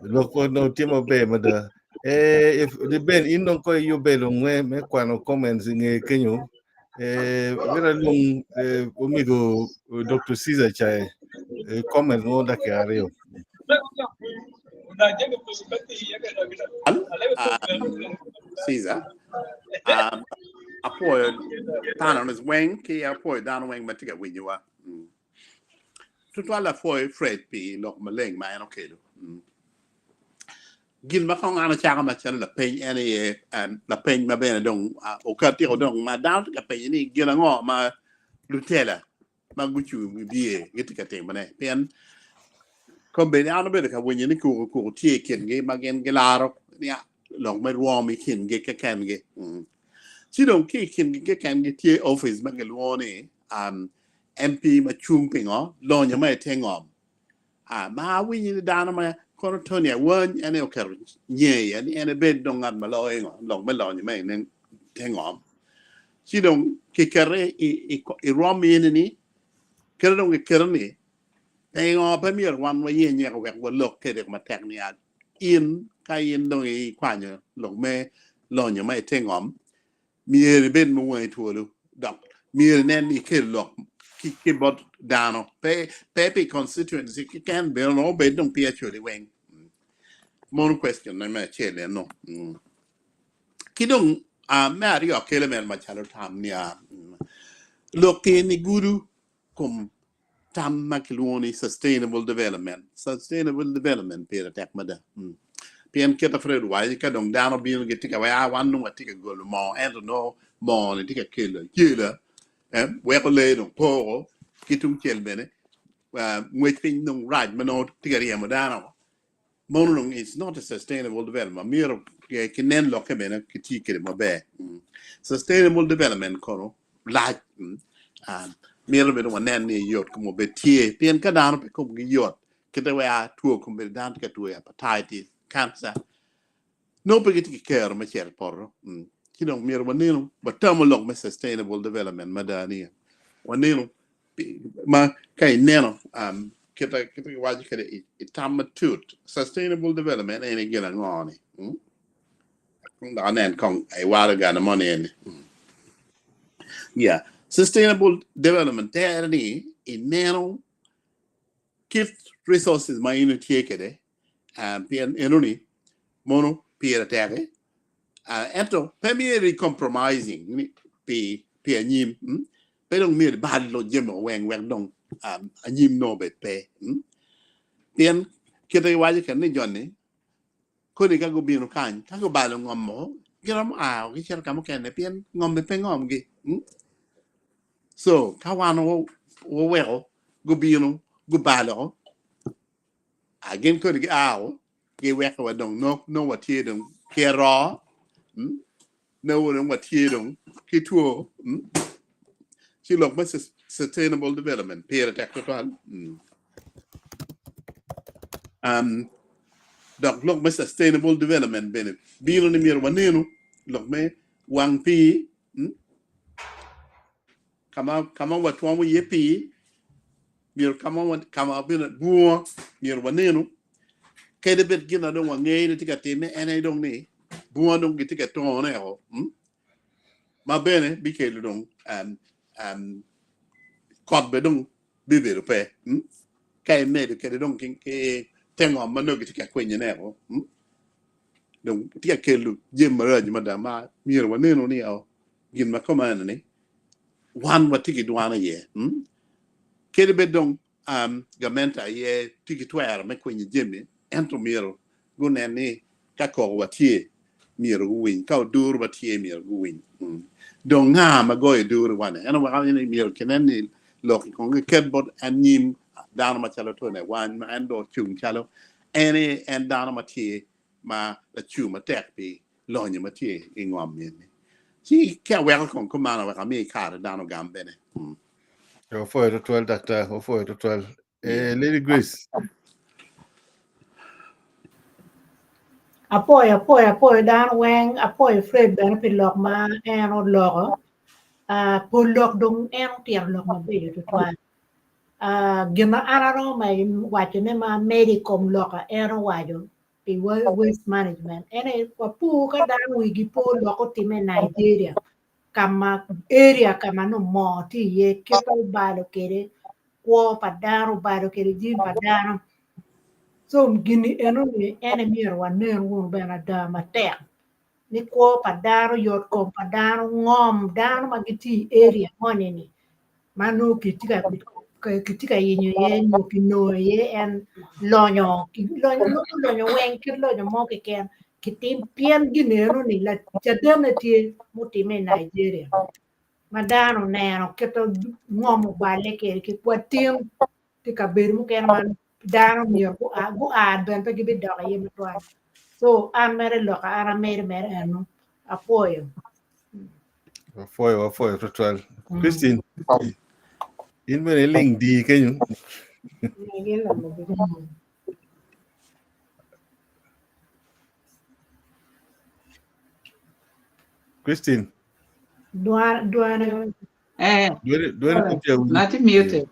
Loco no timo be mada. If de bem in non ko yo belo me quando comments in Kenya. Vera long amigo Dr. Caesar chai comment no da chiaro. Caesar apoio down his wing que apoio down wing mas tiga winyo tudo lá foi Fred P logo maleng mas não quero gil ma không ana changa ma chan la pen ene la pen ma bene dong o ka ti dong ma down ka pen ni gil ngo ma lutela ma guchu mi bie giti ka te mane pen kom be ana be ka winyo ni ku ti ken ge ma gen gelaro ya long ma ruom mi ken ge ka ken ge chỉ đồng khi cái tie office mang cái luôn này MP mà chung ping ó lo nhà máy theo ngòm mà we như đàn mà con thôi nhỉ quên anh em kêu nhẹ anh bên đông ngặt mà lo ấy ngòm lòng bên lo nhà máy nên theo ngòm chỉ đồng cái rom này cái đồng cái này theo ngòm phải biết quan với nhẹ cái việc quân lộc cái được mà theo này in cái in đồng cái quan nhỉ lòng mê lo nhà máy theo ngòmมีเป็นมวยทัวร์ดูดอกมีแน่นอีกแค่หลอกที่บดดาวน์เป้ constituency ที่แกนเบลโนเป็นต้องเปียช่วยได้เองมอง question นั่นแม่เชื่อเลยเนาะคิดว่าแม่ที่ออกเคลเมนมาชาร์ลทำเนี่ยโลกเกนี่กูดูคุมทำมาคิดว่านี่ sustainable development เพื่อแตกมาเด้อเพียงแค่ตัวเฟรดไว้ก็ดงดาวน์บินก็ที่กับว่าวันนึงว่าที่กับกูรู้มองแอนด์โนมองนี่ที่กับเคลยืดเลยเวกเลยดงโพคิดถึงเคลเบเนี่ยมวยฟินดงไรด์มันโนที่กับเรียนมาได้เนาะมองดง it's not a sustainable development มีเราคิดเน้นหลอกแค่แบบนั้นคิดที่เกิดมาแบบ sustainable development คนเราไล่มีเราเป็นวันแน่นนี่หยดก็มาเป็นที่เพียงก็ดาวน์ไปก็มีหยดคิดว่าทัวร์คงเป็นด้านที่กับตัวประเทศที่cancer no perché ti care ma c'è porro chi non mi romanino battiamo lo ma sustainable development madani wanino ma kai neno kita waji kare itamatut sustainable development ene gela ngoni da nen kong ai wala ga na money yeah sustainable development tani in neno kit resources ma inu tieke de pien enuni mono pia tege ento pemieri compromising ni pi anyim pe dong mi ba lo jemo weng dong anyim no be pe pien kete waje kan ni jonni ko ni ka go binu kan ka go ba lo ngommo giram ki cher kam ken ne pien ngom be pe ngom gi so ka wano wo wel go binu go ba lo again ko ni ge wek wa dong no wa tie dong ke ro no wa tie dong ki tuo si lok ba sustainable development pere tek total donc lok ba sustainable development bene bino ni mir wanenu lok me wang pi kama watu wa ye pi mir kama bino buo mir wanenu kede bet gina dong wa ngey tika tine ene dong ni buo dong tika to ne ho ma bene bi ke dong kod be dong bi be pe kay Mede ke dong ke tengo ma no tika kwenye ne ho donc tika kelu jem ma ma da ma mir wanenu ni gin ma koma ni wan wa tiki dwana ye kede be dong gamenta ye tiki twere me kwenye jemi ento miro guneni ka ko watie miro win ka dur watie miro win dong nga ma go dur wane ana wa ni miro keneni lok ko kedbot anim dana ma chalo to ne wan ma ando chung chalo ene en dana ma tie ma la chu ma tek pi lonyo ma tie ingom ni si ka wel kon ko mana wa mi ka dana gambene Yo foi total doctor, o foi total. Lady Grace. Apoy dan weng apoy Fred ben pi lok ma eno loko po lok dong eno tiang lok ma be to twa gima araro mai wacho ne ma medicom loka eno wajo pi waste management ene pu ka dan wigi po loko time Nigeria kama area kama no mo ti ye keto balo kere kwa padaro balo kere jim padaro so gini eno ni ene miro wa ner won bena da matek ni ko padaro yot ko padaro ngom dano magiti area moni ni manu kitika yinyo ye nyukino ye en lonyo wen kit lonyo mo ke ken kitim pien gini eno ni la chadene tie mutime Nigeria madano neno keto ngom bale ke ki kwatim tika beru ken man dano miyo go ben pe gibi doga yemi twan so an mere loka ara mere eno apoyo Foi total. Christine. In mene ling di kenyu. Christine. Duane Not muted.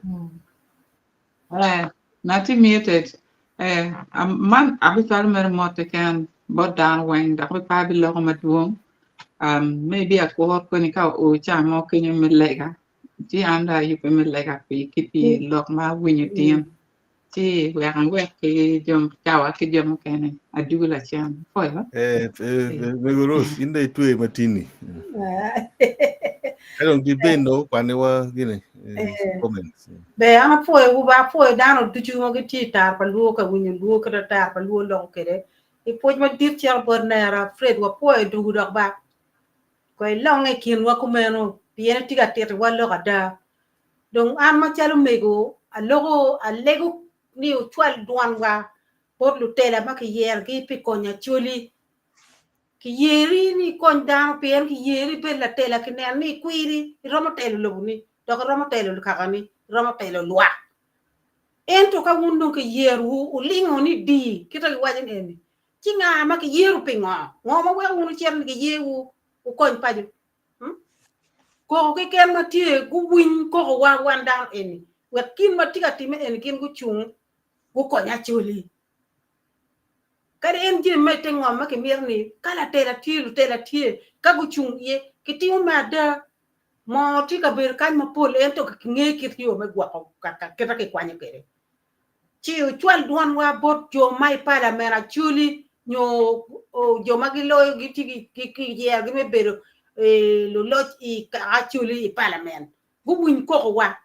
Not muted. Man, abikal mer mote kan bot down wing da ko pa bi lo ma duom. Maybe a ko ko ni ka o cha mo ke ni me lega. Ti anda yu pe me lega pi ki pi lo ma winyu tiem. Ti we an we ke jom chawa ke jom kene adu la chan. Foi ba? Megoros inde tuwe matini. I don't debate no kwanewa gine comments. be ama foi dano tu chumo ke ti tar pa luo ka winyu luo ka tar pa luo long kere e poj ma dit chal por nera Fred wa foi du dok ba ko long e kin wa kumeno piena tiga tet wa lo kada donc an ma chalo mego a lego ni o twal duan wa por lu tela ma ke yer ki pi konya chuli ki yeri ni kon dano pien ki yeri pe la tela ki ne ni kwiri romo telo lobuni to romo telo kakani romo telo lwa ento ka wundo ke yeru u lingo ni di kita wajen eni kinga ma ke yeru pinga ngoma we unu chen ke yewu u kon paju ko ke ken ma tie gu win ko wan down eni we kin ma tiga time eni kin gu chung gu ko nya chuli kare en je mete ngoma ke mirni kala tela tie ka gu chung ye kiti ma da mo tiga ber kan ma pol ento ke nge kit yo me gwa ka ke kwanya kere chiu chwal duan wa bot jo mai para mera chuli nyo jo magilo giti ki ye gi me bero lo lot I ka chuli I parliament bu buñ ko wa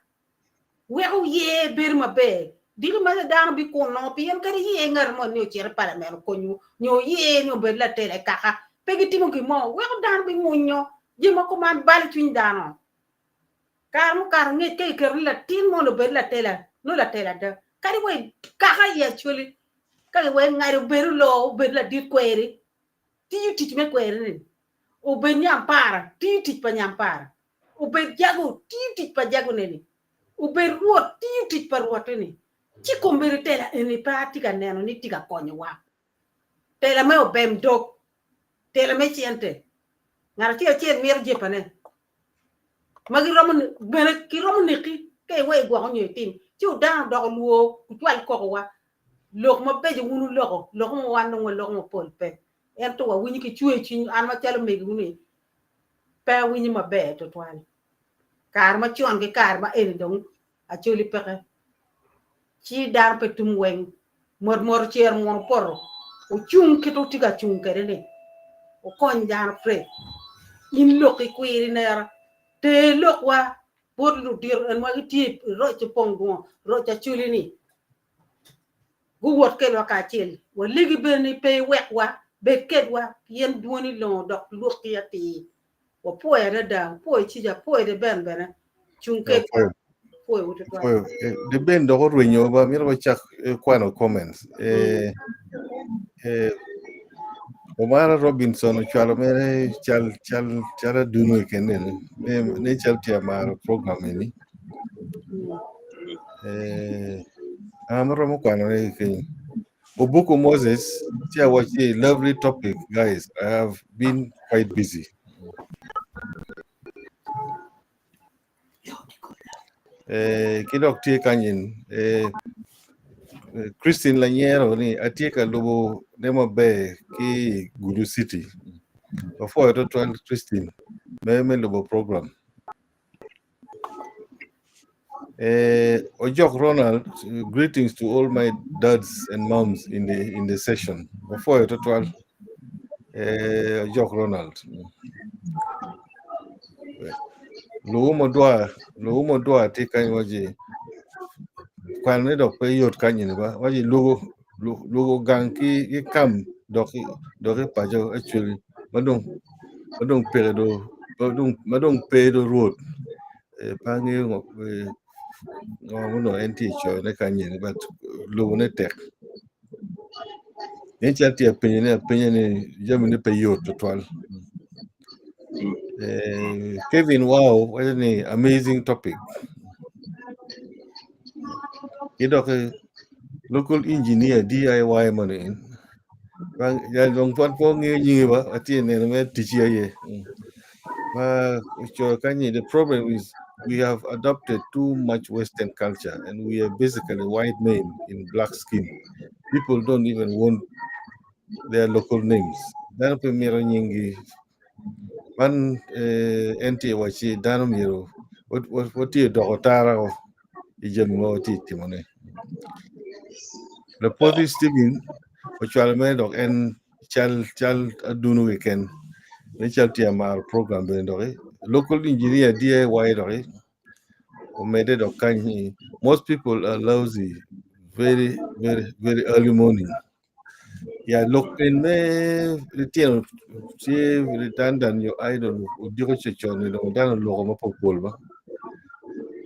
wew ye ber ma be diga ma da bi ko no pi en kari ye ngar mo ni ci parliament ko nyo ye nyo be la tele kaka pegi timo ki mo wew dan bi munyo jima ko man bal tuñ dano kar ngi kay ker la tin mo lo be la tele no la tele da kari we kaka ye chuli kari we ngari beru lo be la dit kweri ti you teach me kweri ni o be nyam para ti you teach pa nyam para o be jago ti you teach pa jago ni o be ruot ti you teach pa ruot ni ci ko mbere tela ni parti ka neno ni tiga konyo wa tela me o bem dok tela me ciente ngara ci cien mer je pane magi romu bere ki romu ni ki kay we go nyo tim ci da do luo ku twal ko wa lok ma beje wunu loko mo wando ngo loko mo pol pe en to wa wini ki chue chi an ma telo me guni pe wini ma be to twal kar ma chon ke kar ma en dong a chuli peke chi dar pe tum weng mor cher mon poro o chung ke to tiga chung kere ne o kon jar pre in loki kwiri ner te lokwa pot lu dir en ma ti ro ci pongo ro cha chuli ni gu wot ke lo ka chil wa ligi berni pe wek wa be ket wa yen duoni lo dok lu khiyati wa poya da poy ci ja poy de ben ben chung ke poy wuto to de ben do renyo ba mi ro chak kwano comments Omar Robinson chalo mere chal dunu kenen ne chal tia mar program ni amro mo kwano ne ken Obuko Moses, was a lovely topic, guys. I have been quite busy. Kidok tie kanyin Christine Laniero ni atieka lobo demo be ki Gulu City. Before I told Christine, me lobo program. Ojok Ronald, greetings to all my dads and moms in the session. Before I told Ojok Ronald. Luumo doa te kan waje kwan ne dok pe yot kan ni ba waje lugo gang ki kam dok pajo actually madong pedo road pangi no enti cho ne kan ni ba lugo ne tek ne chati penye ne jamini pe yot total. Kevin, wow, what an amazing topic. Local engineer DIY money. The problem is we have adopted too much Western culture and we are basically white men in black skin. People don't even want their local names. One NT wachi dano miro what you dokotara of ijemo timone. The positive Stephen which will made of en chal adunu weekend chal tiamar program bendore local engineer DIY dore or made of kanyi. Most people are lousy very early morning. Yeah, look in me the see redundant your idol diko chechon no dan logo mo popol ba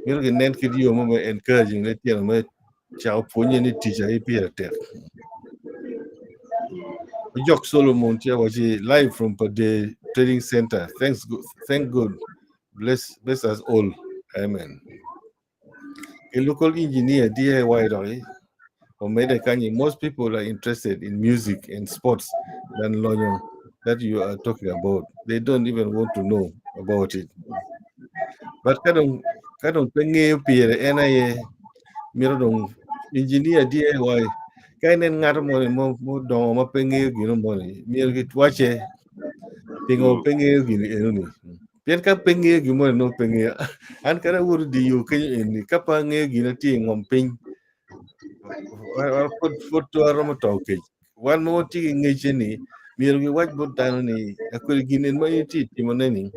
miro ke nen kidi yo mo encouraging le tieno me chao ponye ni teacher e pia tek Jok Solomon tia was live from Pade Trading Center. Thank God. Bless us all. Amen. A local engineer DIY or Mede Kanye, most people are interested in music and sports than lonyo that you are talking about. They don't even want to know about it. But kadong penge pire NIA mirodong engineer DIY kainen ngato mo dongo ma penge gino moni mir git wache pingo penge gino enuni pien ka penge gino no penge an kara wur di yo kenyo eni kapa nge gino ti ngom ping put to aroma toke one more thing ngecheni mier gi wach bot dano ni akuri ginen ma yiti timoneni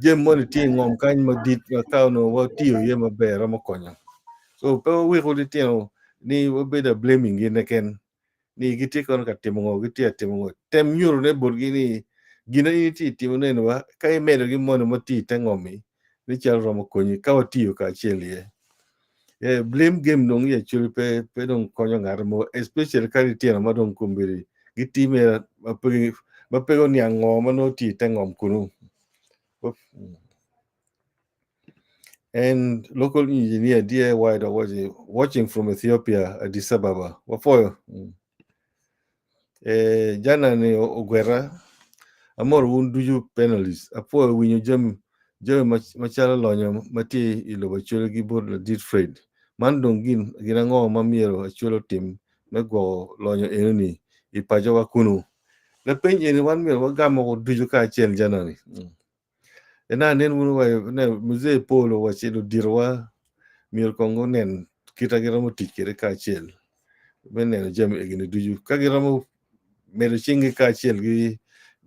jem moni ti ngom kany madit ma kauno wa tiyo ye maber ma konyo so pe wi ko ditino ni obeda blaming gine ken ni giti kon ka timo giti timo tem nyuro ne bor gini gina yiti timoneni wa kai medo gi mono mati tengomi ni chal romo konyi ka watiyo ka chelie blame game dong ya chul pe dong konyo ngar mo especially kari tieno ma dong kumbiri gitime ma pego niango mano ti tengom kunu. And local engineer DIY was watching from Ethiopia, Addis Ababa. Wafoyo. Jana ni Ogwera. Amor wunduju penalties. Apo winyo jam machala lonyo mati ilo bacholo gibor la dit Fred. Man dongin ginango mamiero achulo tim mego lonyo enuni ipajo wakunu. La penye ni wan miero wagamo duju ka achel jana ni. Ena nen wunu wa ne muzee polo wachilo dirwa mier kongo nen kita giramo tikere ka achel. Bene jam egini duju ka giramo medo chingi ka achel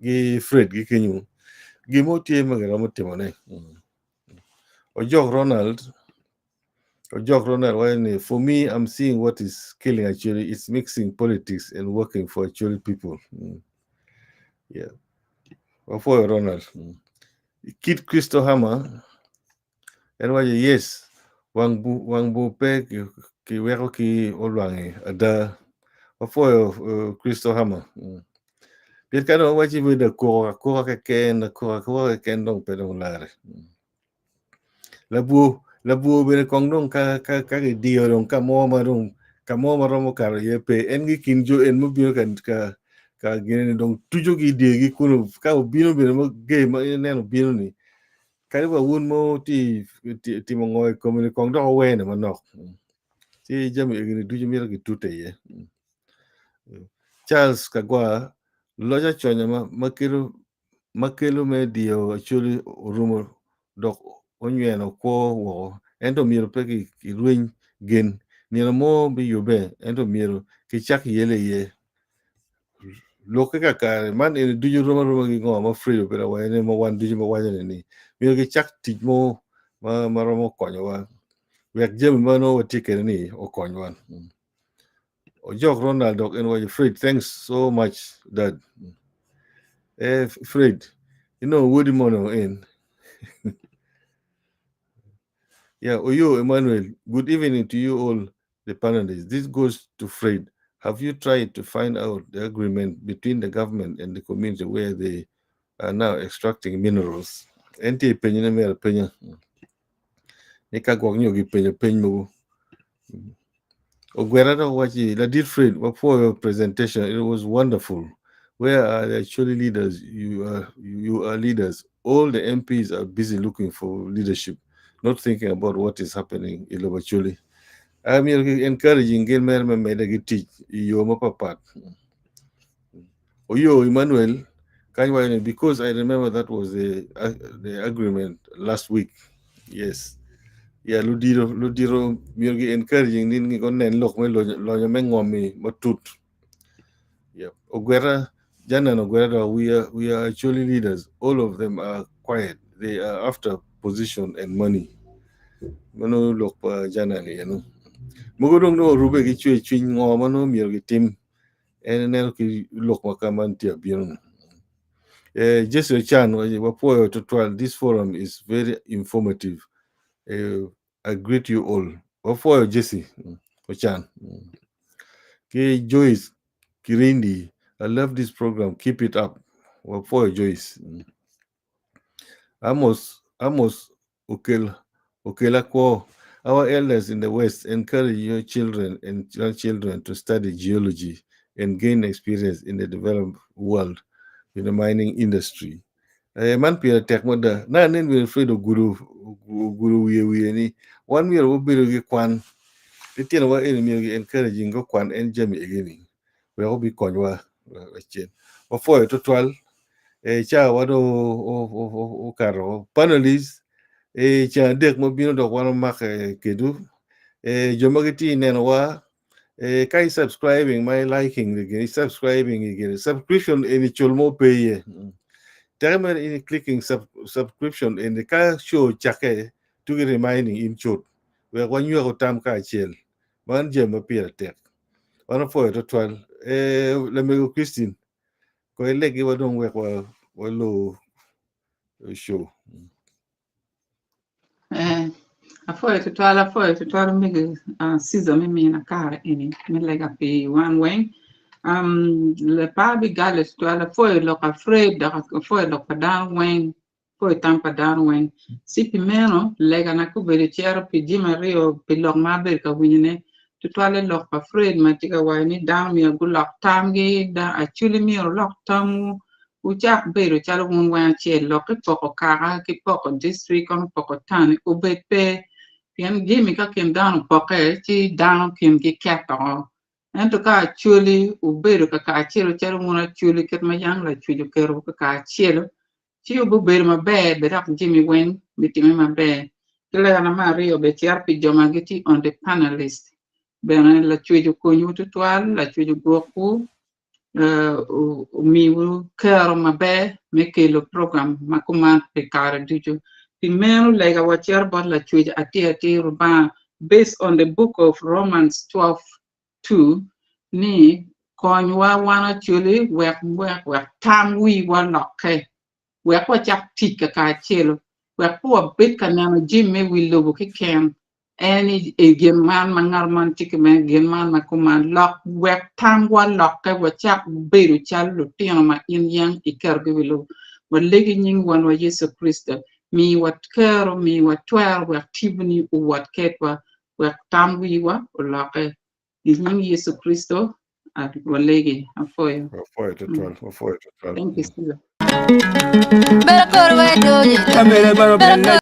gi Fred gi kinyu. Gimo tie magiramo timone. Ojok Ronald, for me, I'm seeing what is killing actually. It's mixing politics and working for actually people. Yeah. For Ronald. Kid Christo Hammer, and why yes, Wangbu pe ki weko ki olwangi ada for Christo Hammer. Piet kano wachi with the kora ka ken dong pedong lare. Labu bene kong dong ka dio dong ka mo maromo karo ye pe en gi kinjo en mo bino ka gene dong tujo gi dio gi kuno ka bino bene mo ge ma neno bino ni ka ba wun mo ti mo ngoy komune kong do we ne manok ti jam e tujo mira gi tute ye Charles Kagwa loja chonya makelo me dio actually rumo dok onyweno kwo wo ento miero pe ki rueny gen miero mo bi yobe ento miero ki chak yele ye loke ka kare man en duju roma gi ngo ma free pero wa ne mo wan duju mo wajane ni miero ki chak tij mo ma romo konyo wa wek jem mano watikere ni okonyo wan Ojok Ronald en wa Fred thanks so much dad Fred you know woody mono in Yeah, Oyo Emmanuel, good evening to you all, the panelists. This goes to Fred. Have you tried to find out the agreement between the government and the community where they are now extracting minerals? Enti penye na mera penye. Nika kwa nyo ki penye mo. Ogwera na wachi, la did Fred, for your presentation, it was wonderful. Where are the actually leaders? You are leaders. All the MPs are busy looking for leadership, not thinking about what is happening in Lobachuli. I'm encouraging Gilmer Mede gi teach yo mapapat. Oyo Emmanuel, because I remember that was the agreement last week. Yes. Yeah, Ludiro Mirgi encouraging Nin Gonen Lok Loya Mengomi Matut. Yeah. Ogwera, Jan and Ogwera, we are actually leaders. All of them are quiet. They are after position and money. Mano Lok Janani, you know. Mugodong no Rube Gichu Chin Ngomano Mirgi Tim and Nelki Lok Makamantia Bion. Jesse Chan, Wapoyo to trial. This forum is very informative. I greet you all. Wapoyo Jesse Chan. Joyce Kirindi, I love this program. Keep it up. Wapoyo Joyce. Amos Okelakwo. Our elders in the West encourage your children and grandchildren to study geology and gain experience in the developed world in the mining industry. Man pia tek moda na nen we afraid of guru we ni one year wo biro gi kwan titian wa en mi encouraging go kwan en jami egini we ho bi konwa chen o fo to twal cha wa do o karo panelists cha dek mo bino do wan mak kedu jomagiti neno wa Kai subscribing, my liking again, subscribing again, subscription any chulmo pay. Termer in clicking subscription in the car show chake to get reminding in chut. Where one year of time ka chill. One gem appear tech. One for it 12. Let me go Christine. Go leg you don't work well low show. Foi tutwala migi season mimi na kara ini mi lega pi one way le pa bi gale tutwala foi lo ka afraid da foi lo ka down wing foi tampa down wing si pi meno lega na ku beri chiaro pi jima rio pi lo ma ber ka winyne tutwala lo ka afraid ma tiga wa ni down mi gu lo tamgi da actually mi lo tamu Ujak beru chalo un wan che lo ke poko kara ke poko district on poko tani ubepe pian gimi ka ken down poke chi down ken ki kato ento ka chuli uberu ka chelo chalo una chuli ket mayang la chuju kero ka chelo chi ubu beru ma be rak gimi wen bitimi ma be kile na mario be chiar pi joma giti on the panelist bena la chuju konyu tutwal la chuju goku mi kero mabe meke lo program makuman pe kara duju primero lega wachiar bot la chuj ati ruba based on the book of Romans 12:2 ni konywa wana chuli wek tam wi wan lokke wek wa chak tika ka chelo wek po bit kanana jimme wi lobo ke ken any again man mangar man tiki man gen man makuman lock web tam one lock ka wachak beru chal lutino ma in yang ikarbi wilu walegi nying wan wa Yesu Kristo mi wat kero mi wat twelve wa tibni u wat ketwa wa tam wiwa lock nying Yesu Kristo at walegi afoyo thank you Steve Camere baro bella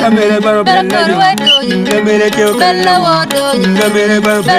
Camere baro bella Camere baro bella